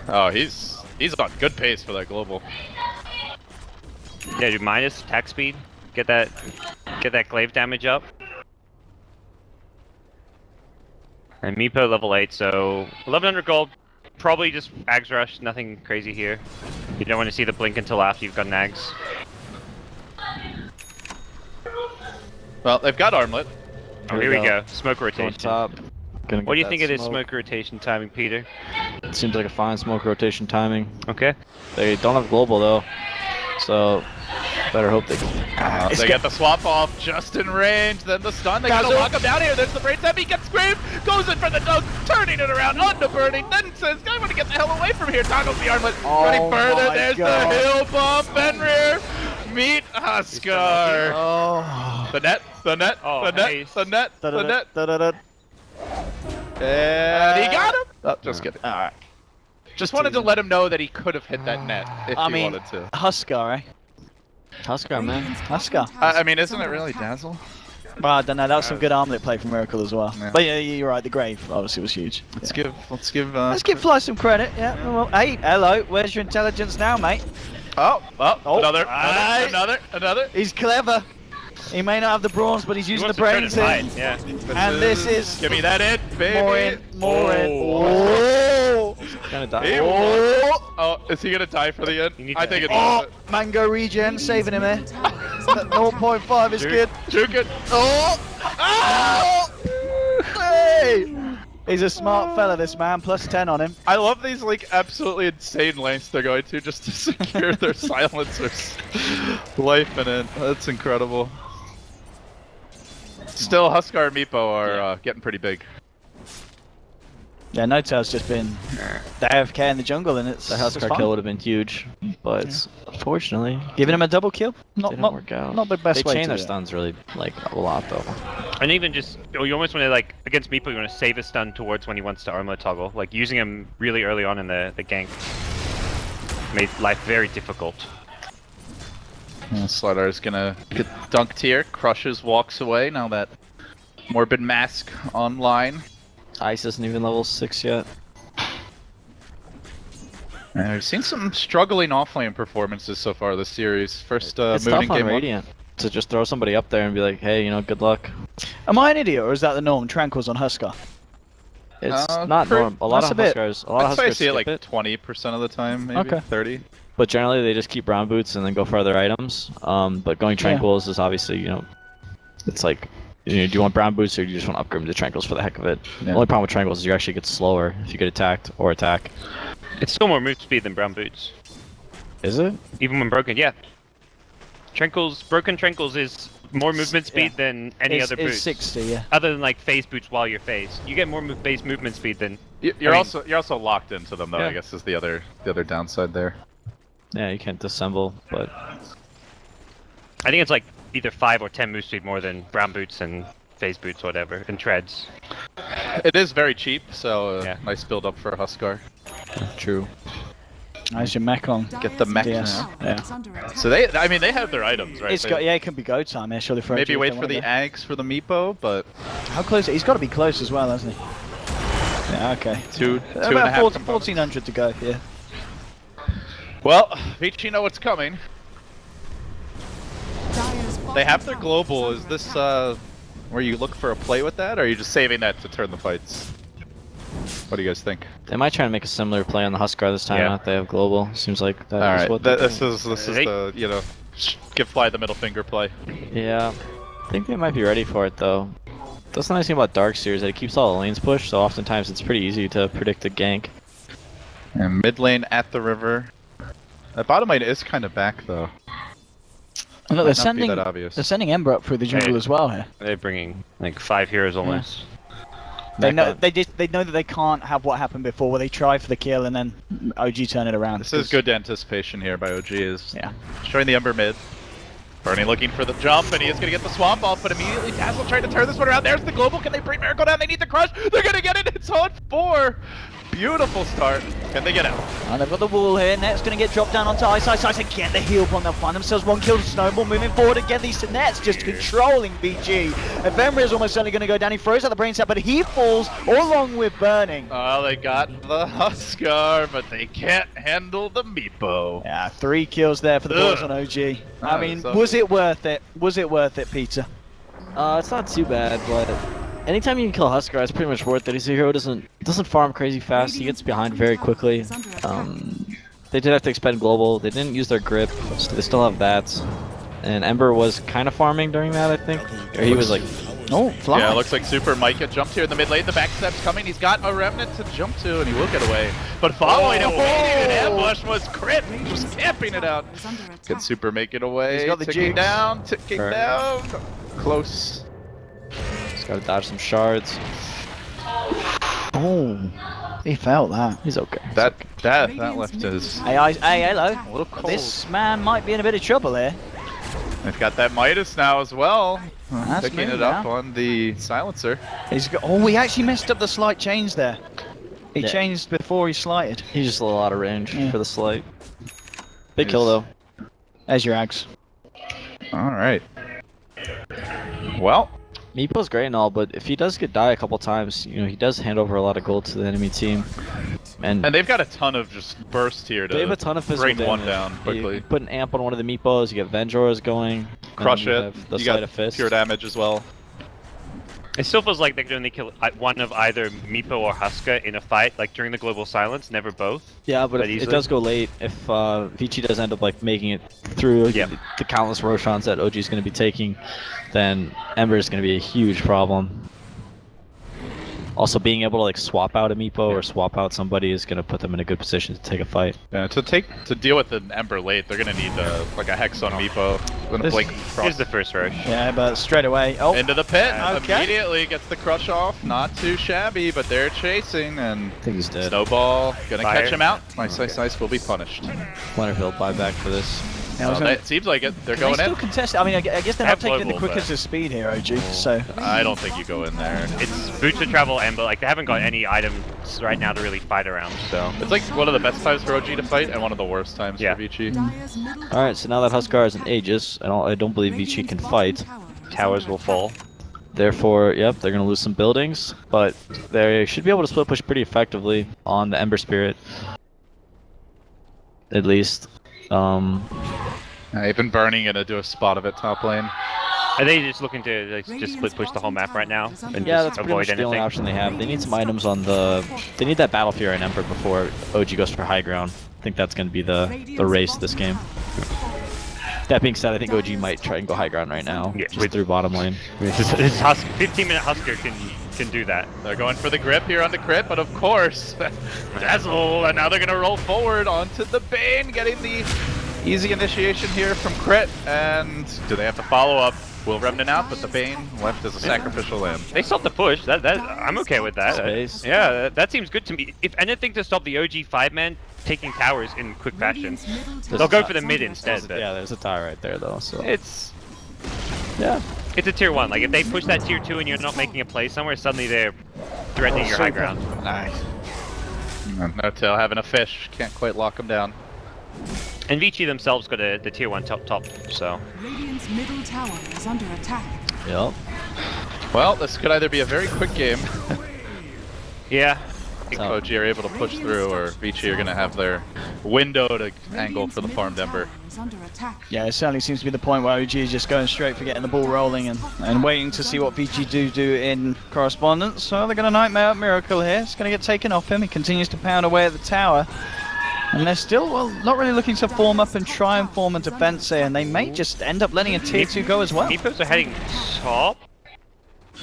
Speaker 3: Oh, he's on good pace for that global.
Speaker 4: Yeah, do minus attack speed. Get that glaive damage up. And Meepo level 8, so 1100 gold. Probably just Ags rush, nothing crazy here. You don't want to see the blink until after you've got an Ags.
Speaker 3: Well, they've got armlet.
Speaker 4: Oh, here we go. Smoke rotation.
Speaker 1: On top. Gonna
Speaker 4: What do
Speaker 1: get
Speaker 4: you
Speaker 1: that
Speaker 4: think of this smoke rotation timing, Peter?
Speaker 1: It seems like a fine smoke rotation timing.
Speaker 4: Okay.
Speaker 1: They don't have global though, so better hope they.
Speaker 3: They get the swap off just in range, then the stun. They gotta lock him down here. There's the brain tap. He gets screamed, goes in for the dunk, turning it around onto burning. Then says, "I want to get the hell away from here." Toggles the armlet, running further.
Speaker 2: my
Speaker 3: There's
Speaker 2: God.
Speaker 3: the hill bump. Fenrir, meet Huskar.
Speaker 2: Oh.
Speaker 3: The net, the net,
Speaker 4: Oh,
Speaker 3: the net,
Speaker 4: nice.
Speaker 3: the net, the net.
Speaker 2: Da-da-da-da-da.
Speaker 3: And he got him. Oh, just kidding.
Speaker 2: Alright.
Speaker 3: Just wanted to let him know that he could have hit that net if
Speaker 2: I
Speaker 3: he
Speaker 2: mean,
Speaker 3: wanted to.
Speaker 2: Huskar, eh?
Speaker 1: Huskar, man.
Speaker 2: Huskar.
Speaker 3: I mean, isn't it really Dazzle?
Speaker 2: Well, I don't know. That was some good armlet play from Miracle as well.
Speaker 3: Yeah.
Speaker 2: But yeah, you're right. The grave obviously was huge.
Speaker 3: Let's
Speaker 2: Yeah.
Speaker 3: give.
Speaker 2: Let's give Fly some credit. Yeah. Well, hey, hello. Where's your intelligence now, mate?
Speaker 3: Oh, another.
Speaker 2: Aye. He's clever. He may not have the bronze, but he's
Speaker 4: He
Speaker 2: using the
Speaker 4: wants to try
Speaker 2: brains
Speaker 4: to
Speaker 2: in.
Speaker 4: fight, yeah.
Speaker 2: And this is
Speaker 3: Give me that in, baby.
Speaker 2: more in, more in.
Speaker 3: Oh.
Speaker 2: Oh.
Speaker 1: Gonna die.
Speaker 3: He
Speaker 2: Oh.
Speaker 3: Oh, is he gonna die for the end?
Speaker 4: You need
Speaker 3: I
Speaker 4: to-
Speaker 3: think it's
Speaker 2: Oh, Mango regen, saving him here. 0.5 is good.
Speaker 3: Juke it.
Speaker 2: Oh! Oh! Hey! He's a smart fella, this man. Plus 10 on him.
Speaker 3: I love these like absolutely insane lengths they're going to just to secure their silencers. Life in it. That's incredible. Still, Huskar and Meepo are getting pretty big.
Speaker 2: Yeah, No-Tail's just been the AFK in the jungle, and it's
Speaker 1: The
Speaker 2: it's
Speaker 1: Huskar
Speaker 2: fun.
Speaker 1: kill would have been huge, but unfortunately,
Speaker 2: Giving him a double kill? Not
Speaker 1: didn't work out.
Speaker 2: Not the best
Speaker 1: they
Speaker 2: way
Speaker 1: chain
Speaker 2: to
Speaker 1: their
Speaker 2: do it.
Speaker 1: stuns really like a lot though.
Speaker 4: And even just, you almost want to, like, against Meepo, you want to save a stun towards when he wants to armor toggle. Like, using him really early on in the gank made life very difficult.
Speaker 3: Slider is gonna get dunked here. Crushes, walks away. Now that Morbid Mask online.
Speaker 1: Ice isn't even level 6 yet.
Speaker 3: And we've seen some struggling offlane performances so far this series. First
Speaker 1: It's
Speaker 3: Moon
Speaker 1: tough
Speaker 3: in
Speaker 1: on
Speaker 3: game one.
Speaker 1: Radiant to just throw somebody up there and be like, hey, good luck.
Speaker 2: Am I an idiot, or is that the norm? Tranquils on Huskar.
Speaker 1: It's not normal. A lot
Speaker 2: that's
Speaker 1: of
Speaker 2: a bit-
Speaker 1: Huskars, a lot
Speaker 3: I'd
Speaker 1: of
Speaker 3: say I
Speaker 1: Huskars
Speaker 3: see it
Speaker 1: skip
Speaker 3: like
Speaker 1: it,
Speaker 3: 20% of the time, maybe
Speaker 2: Okay.
Speaker 3: 30.
Speaker 1: but generally they just keep brown boots and then go for other items. But going tranquils is obviously, it's like, do you want brown boots or do you just want to upgrade them to tranquils for the heck of it?
Speaker 3: Yeah.
Speaker 1: The only problem with tranquils is you actually get slower if you get attacked or attack.
Speaker 4: It's still more move speed than brown boots.
Speaker 1: Is it?
Speaker 4: Even when broken, yeah. Broken Tranquils is more movement speed
Speaker 2: Yeah.
Speaker 4: than any
Speaker 2: It's-
Speaker 4: other
Speaker 2: it's
Speaker 4: boost.
Speaker 2: 60, yeah.
Speaker 4: Other than like phase boots while you're phased. You get more base movement speed than.
Speaker 3: You're
Speaker 4: I mean-
Speaker 3: also locked into them though.
Speaker 1: Yeah.
Speaker 3: I guess is the other downside there.
Speaker 1: Yeah, you can't disassemble, but
Speaker 4: I think it's like either 5 or 10 move speed more than brown boots and phase boots or whatever, and treads.
Speaker 3: It is very cheap, so
Speaker 4: Yeah.
Speaker 3: nice build up for a Huskar.
Speaker 1: true.
Speaker 2: Nice your mech on.
Speaker 3: Get the mech
Speaker 2: Yes.
Speaker 3: now.
Speaker 2: Yeah.
Speaker 3: So they have their items, right?
Speaker 2: It's got, yeah, it can be go time here, surely for
Speaker 3: Maybe
Speaker 2: OG if
Speaker 3: wait
Speaker 2: they
Speaker 3: for
Speaker 2: wanna
Speaker 3: the
Speaker 2: go.
Speaker 3: Ags for the Meepo, but
Speaker 2: How close? He's got to be close as well, hasn't he? Yeah, okay.
Speaker 3: two and a
Speaker 2: About
Speaker 3: half
Speaker 2: 1400 to go, yeah.
Speaker 3: Well, Vici know what's coming. They have their global. Is this where you look for a play with that, or are you just saving that to turn the fights? What do you guys think?
Speaker 1: They might try and make a similar play on the Huskar this time.
Speaker 4: Yeah.
Speaker 1: Not they have global. Seems like that
Speaker 3: All
Speaker 1: is
Speaker 3: right,
Speaker 1: what they're
Speaker 3: this
Speaker 1: doing.
Speaker 3: is
Speaker 4: Hey.
Speaker 3: the give Fly the middle finger play.
Speaker 1: Yeah, I think they might be ready for it though. That's the nice thing about Darkseer is that it keeps all the lanes pushed, so oftentimes it's pretty easy to predict the gank.
Speaker 3: And mid lane at the river. That bottom lane is kind of back though.
Speaker 2: And look,
Speaker 3: Might not be that
Speaker 2: they're
Speaker 3: obvious.
Speaker 2: sending Ember up through the jungle
Speaker 4: Hey.
Speaker 2: as well here.
Speaker 4: They're bringing like 5 heroes almost.
Speaker 2: They know
Speaker 1: Mecca.
Speaker 2: they know that they can't have what happened before, where they try for the kill and then OG turn it around.
Speaker 3: This is good anticipation here by OG. Is
Speaker 2: Yeah.
Speaker 3: showing the Ember mid. Bernie looking for the jump, and he is going to get the swamp off, but immediately Dazzle trying to turn this one around. There's the global. Can they bring Miracle down? They need the crush. They're going to get it. It's on 4. Beautiful start. Can they get out?
Speaker 2: And they've got the wall here. Net's going to get dropped down onto Ice. Ice again. The heal bomb. They'll find themselves 1 kill to Snowball. Moving forward again. These Nets just controlling BG. Ephemera is almost certainly going to go down. He throws out the brain set, but he falls along with Burning.
Speaker 3: Oh, they got the Huskar, but they can't handle the Meepo.
Speaker 2: Yeah, 3 kills there for the boys
Speaker 3: Ugh.
Speaker 2: on OG. I
Speaker 3: That
Speaker 2: mean,
Speaker 3: was
Speaker 2: was it worth it? Was it worth it, Peter?
Speaker 1: It's not too bad, but anytime you can kill Huskar, it's pretty much worth it. His hero doesn't farm crazy fast. He gets behind very quickly. They did have to expend global. They didn't use their grip, so they still have that. And Ember was kind of farming during that, I think. Or he was like,
Speaker 2: Oh, fly.
Speaker 3: Yeah, it looks like Super might get jumped here in the mid lane. The backstep's coming. He's got a remnant to jump to, and he will get away. But following him, waiting in ambush was Crit, just camping it out. Can Super make it away?
Speaker 2: He's got the
Speaker 3: ticking
Speaker 2: juice.
Speaker 3: down, ticking
Speaker 1: Right.
Speaker 3: down. Close.
Speaker 1: just gotta dodge some shards.
Speaker 2: Oh, he felt that.
Speaker 1: He's okay.
Speaker 3: That left is
Speaker 2: Hey, hello.
Speaker 3: a little cold.
Speaker 2: This man might be in a bit of trouble here.
Speaker 3: They've got that Midas now as well.
Speaker 2: That's
Speaker 3: Picking
Speaker 2: smooth
Speaker 3: it up
Speaker 2: now.
Speaker 3: on the silencer.
Speaker 2: He's got, oh, he actually messed up the slight change there. He
Speaker 1: Yeah.
Speaker 2: changed before he slighted.
Speaker 1: He's just a little out of range
Speaker 2: Yeah.
Speaker 1: for the slight. Big kill though.
Speaker 2: There's your Ags.
Speaker 3: All right. Well,
Speaker 1: Meepo's great and all, but if he does get die a couple times, you know, he does hand over a lot of gold to the enemy team. And
Speaker 3: and they've got a ton of just burst here to
Speaker 1: they have a ton of physical
Speaker 3: bring
Speaker 1: damage.
Speaker 3: one down
Speaker 1: You
Speaker 3: quickly.
Speaker 1: put an amp on one of the Meepos, you get Venjoras going.
Speaker 3: Crush
Speaker 1: and you
Speaker 3: it.
Speaker 1: have The
Speaker 3: You
Speaker 1: Sleight
Speaker 3: got
Speaker 1: of Fist.
Speaker 3: pure damage as well.
Speaker 4: It still feels like they could only kill one of either Meepo or Huskar in a fight, like during the global silence, never both.
Speaker 1: Yeah, but
Speaker 4: That
Speaker 1: if it
Speaker 4: easily?
Speaker 1: does go late. If Vici does end up like making it through
Speaker 4: Yep.
Speaker 1: the countless Roshans that OG is going to be taking, then Ember is going to be a huge problem. Also, being able to like swap out a Meepo or swap out somebody is going to put them in a good position to take a fight.
Speaker 3: Yeah, to deal with an Ember late, they're gonna need like a Hex on Meepo. Gonna
Speaker 2: This-
Speaker 3: blink
Speaker 4: Here's
Speaker 3: cross
Speaker 4: the first rush.
Speaker 2: Yeah, but straight away. Oh,
Speaker 3: into the pit.
Speaker 2: Okay.
Speaker 3: Immediately gets the crush off. Not too shabby, but they're chasing and
Speaker 1: I think he's dead.
Speaker 3: Snowball gonna
Speaker 4: Fire.
Speaker 3: catch him out. Nice, nice, nice. Will be punished.
Speaker 1: Plenterfield buyback for this.
Speaker 2: I was
Speaker 3: So
Speaker 2: gonna-
Speaker 3: it seems like it. They're
Speaker 2: Can they
Speaker 3: going
Speaker 2: still
Speaker 3: in.
Speaker 2: contest it? I mean, I guess they're not
Speaker 4: Have
Speaker 2: taking it the
Speaker 4: global,
Speaker 2: quickest
Speaker 4: but-
Speaker 2: of speed here, OG. So
Speaker 3: I don't think you go in there.
Speaker 4: It's boots to travel Ember, like they haven't got any items right now to really fight around, so.
Speaker 3: It's like one of the best times for OG to fight and one of the worst times
Speaker 4: Yeah.
Speaker 3: for Vici.
Speaker 1: Alright, so now that Huskar is an Aegis, I don't believe Vici can fight.
Speaker 4: Towers will fall.
Speaker 1: Therefore, yep, they're going to lose some buildings, but they should be able to split push pretty effectively on the Ember Spirit. At least.
Speaker 3: Even Burning gonna do a spot of it top lane.
Speaker 4: Are they just looking to like, just split push the whole map right now and
Speaker 1: Yeah,
Speaker 4: just
Speaker 1: that's pretty much
Speaker 4: avoid
Speaker 1: the only
Speaker 4: anything?
Speaker 1: option they have. They need some items on the... They need that Battle Fury and Ember before OG goes for high ground. I think that's going to be the race this game. That being said, I think OG might try and go high ground right now,
Speaker 4: Yeah,
Speaker 1: just
Speaker 4: with-
Speaker 1: through bottom lane.
Speaker 4: This 15-minute Husker can do that.
Speaker 3: They're going for the grip here on the crit, but of course, Dazzle, and now they're gonna roll forward onto the Bane, getting the easy initiation here from Crit, and do they have to follow up? Will Remnant out, but the Bane left as a sacrificial lamb.
Speaker 4: They stopped the push. I'm okay with that.
Speaker 1: Space.
Speaker 4: Yeah, that seems good to me. If anything, to stop the OG 5-man taking towers in quick fashion. They'll go for the mid instead. But
Speaker 1: Yeah, there's a tie right there though. So
Speaker 4: it's
Speaker 1: yeah.
Speaker 4: it's a tier 1. Like if they push that tier 2 and you're not making a play somewhere, suddenly they're threatening your high ground.
Speaker 3: Nice. No tail having a fish. Can't quite lock him down.
Speaker 4: And Vici themselves got the tier 1 top, so.
Speaker 5: Radiant's middle tower is under attack.
Speaker 1: Yep.
Speaker 3: Well, this could either be a very quick game.
Speaker 4: Yeah.
Speaker 3: If OG are able to push through, or Vici are going to have their window to angle for the farmed Ember.
Speaker 5: Is under attack.
Speaker 2: Yeah, it certainly seems to be the point where OG is just going straight for getting the ball rolling and waiting to see what Vici do in correspondence. So they're going to Nightmare Up Miracle here. It's going to get taken off him. He continues to pound away at the tower. And they're still, well, not really looking to form up and try and form a defense here. And they may just end up letting a tier 2 go as well.
Speaker 4: Meepos are heading top.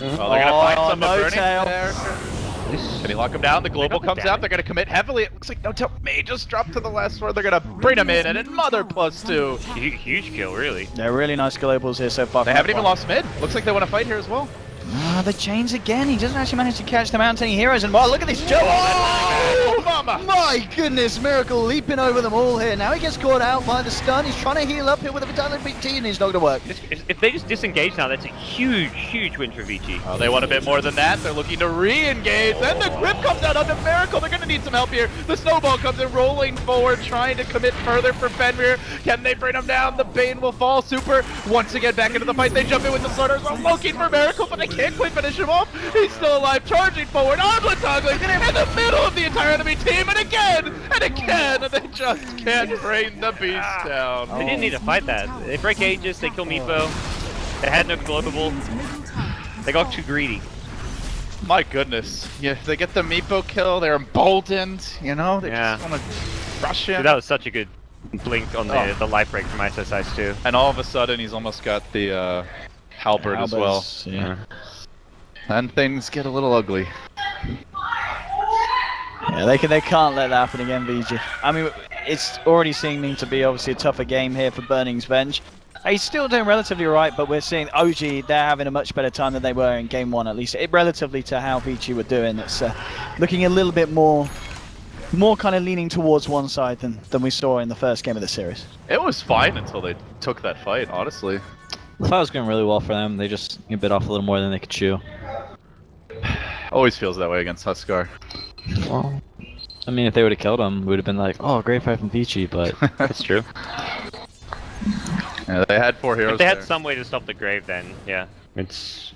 Speaker 3: Well, they're going to find some
Speaker 2: no
Speaker 3: burning
Speaker 2: tail.
Speaker 3: there. Can he lock him down? The global comes out. They're going to commit heavily. It looks like no tail may just drop to the last word. They're going to bring him in, and then Mother +2.
Speaker 4: Huge kill, really.
Speaker 2: They're really nice globals here so far.
Speaker 3: They haven't even lost mid. Looks like they want to fight here as well.
Speaker 2: Ah, the chains again. He doesn't actually manage to catch the Mountain Heroes. And wow, look at this jump.
Speaker 3: Oh, mama!
Speaker 2: My goodness, Miracle leaping over them all here. Now he gets caught out by the stun. He's trying to heal up here with a Vitality BT and he's not going to work.
Speaker 4: If they just disengage now, that's a huge win for Vici.
Speaker 3: Oh, they want a bit more than that. They're looking to re-engage. Then the grip comes out onto Miracle. They're going to need some help here. The snowball comes in rolling forward, trying to commit further for Fenrir. Can they bring him down? The Bane will fall. Super once again back into the fight. They jump in with the Slaughter. Looking for Miracle, but they can't quite finish him off. He's still alive, charging forward, armlet toggling in the middle of the entire enemy team, and again, they just can't bring the beast down.
Speaker 4: They didn't need to fight that. They break Aegis, they kill Meepo. They had no global. They got too greedy.
Speaker 3: My goodness. Yeah, if they get the Meepo kill, they're emboldened, you know? They just want to rush him.
Speaker 4: Dude, that was such a good blink on the life break from Ice too.
Speaker 3: And all of a sudden, he's almost got the halberd as well.
Speaker 2: Yeah.
Speaker 3: And things get a little ugly.
Speaker 2: Yeah, they can't let that happen again, VG. I mean, it's already seeming to be obviously a tougher game here for Burning's Venge. He's still doing relatively right, but we're seeing OG, they're having a much better time than they were in game 1, at least relatively to how Vici were doing. It's looking a little bit more kind of leaning towards one side than we saw in the first game of the series.
Speaker 3: It was fine until they took that fight, honestly.
Speaker 1: I thought it was going really well for them. They just bit off a little more than they could chew.
Speaker 3: Always feels that way against Huskar.
Speaker 1: Well, I mean, if they would have killed him, we would have been like, oh, great fight from Vici, but
Speaker 4: That's true.
Speaker 3: Yeah, they had 4 heroes
Speaker 4: If they had
Speaker 3: there.
Speaker 4: some way to stop the grave, then yeah, it's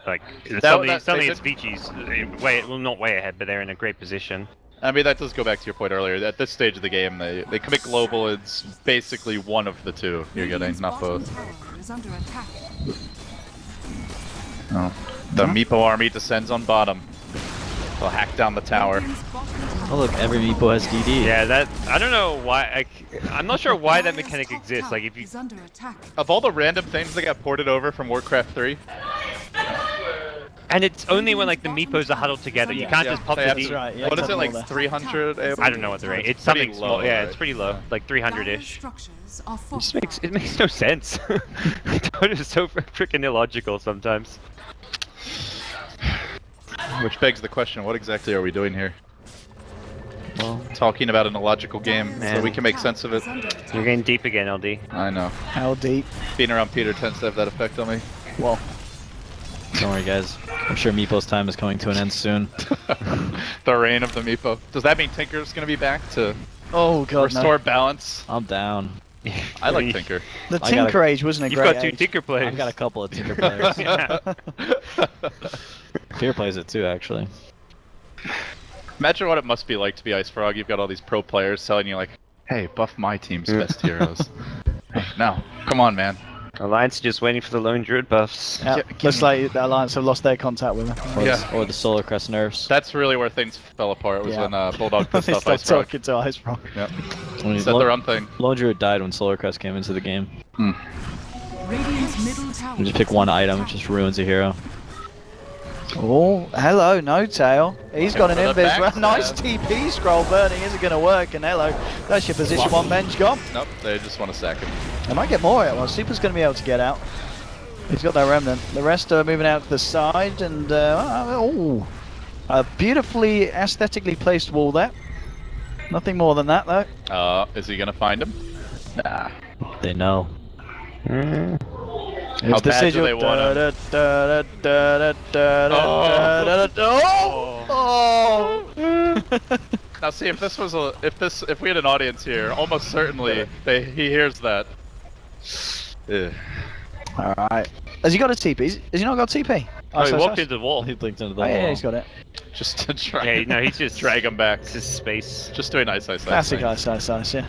Speaker 4: like
Speaker 3: that-
Speaker 4: suddenly
Speaker 3: they
Speaker 4: it's Vici's not way ahead, but they're in a great position.
Speaker 3: I mean, that does go back to your point earlier. At this stage of the game, they commit global. It's basically one of the two you're getting, not both.
Speaker 5: Is under attack.
Speaker 3: Oh. The Meepo army descends on bottom. They'll hack down the tower.
Speaker 1: oh look, every Meepo has DD.
Speaker 4: Yeah, that I don't know why. I'm not sure why that mechanic exists. Like if you
Speaker 5: Is under attack.
Speaker 3: Of all the random things that got ported over from Warcraft 3,
Speaker 4: and it's only when like the Meepos are huddled together. You can't just pop
Speaker 3: they
Speaker 4: the
Speaker 3: have-
Speaker 4: D.
Speaker 2: That's right, yeah.
Speaker 3: what is it, like
Speaker 2: There.
Speaker 3: 300?
Speaker 4: I don't know what the rate. It's
Speaker 3: Pretty
Speaker 4: something
Speaker 3: low,
Speaker 4: small. Yeah,
Speaker 3: right?
Speaker 4: it's pretty low, like 300-ish.
Speaker 5: Structures are
Speaker 4: It makes no sense. It's so freaking illogical sometimes.
Speaker 3: Which begs the question, what exactly are we doing here?
Speaker 1: Well,
Speaker 3: Talking about an illogical game, so
Speaker 4: Man.
Speaker 3: we can make sense of it.
Speaker 4: You're getting deep again, LD.
Speaker 3: I know.
Speaker 2: How deep?
Speaker 3: Being around Peter tends to have that effect on me.
Speaker 2: Well,
Speaker 1: don't worry, guys. I'm sure Meepo's time is coming to an end soon.
Speaker 3: The reign of the Meepo. Does that mean Tinker's gonna be back to
Speaker 2: oh god,
Speaker 3: restore balance?
Speaker 1: I'm down.
Speaker 3: I like Tinker.
Speaker 2: no. The
Speaker 1: I gotta-
Speaker 2: Tinker Age wasn't a
Speaker 4: You've
Speaker 2: great
Speaker 4: got 2
Speaker 2: age.
Speaker 4: Tinker players.
Speaker 1: I've got a couple of Tinker players.
Speaker 4: Yeah.
Speaker 1: Fear plays it too, actually.
Speaker 3: Imagine what it must be like to be Ice Frog. You've got all these pro players telling you like, hey, buff my team's best heroes. Hey, no, come on, man.
Speaker 4: Alliance just waiting for the lone druid buffs.
Speaker 2: Yeah, looks like the Alliance have lost their contact with him.
Speaker 1: Or,
Speaker 3: Yeah.
Speaker 1: or the Solar Crest nerfs.
Speaker 3: That's really where things fell apart, was
Speaker 2: Yeah.
Speaker 3: when Bulldog pissed
Speaker 2: They
Speaker 3: off
Speaker 2: stopped
Speaker 3: Ice Frog.
Speaker 2: talking to Ice Frog.
Speaker 3: Yep.
Speaker 1: When
Speaker 3: Said their own thing.
Speaker 1: Lone Druid died when Solar Crest came into the game.
Speaker 5: Radiant's middle tower.
Speaker 1: You just pick one item, it just ruins a hero.
Speaker 2: Oh, hello, No Tail. He's got an
Speaker 3: For the
Speaker 2: invis.
Speaker 3: backstab.
Speaker 2: Nice TP scroll burning. Is it going to work? And hello, that's your position 1 bench gone.
Speaker 3: Nope, they just want to sack him.
Speaker 2: They might get more. Well, Super's going to be able to get out. He's got that remnant. The rest are moving out to the side, and oh, a beautifully aesthetically placed wall there. Nothing more than that, though.
Speaker 3: Is he gonna find him? Nah.
Speaker 1: They know.
Speaker 3: How bad do they want him? Now see, if this was if we had an audience here, almost certainly he hears that. Ugh.
Speaker 2: Alright. Has he got a TP? Has he not got TP?
Speaker 4: Oh, he walked into the wall.
Speaker 1: He blinked into the
Speaker 2: Oh,
Speaker 1: wall.
Speaker 2: yeah, he's got it.
Speaker 3: Just to try.
Speaker 4: Yeah, no, he's just
Speaker 3: drag him back.
Speaker 4: It's his space.
Speaker 3: Just doing ice.
Speaker 2: Classic ice, yeah.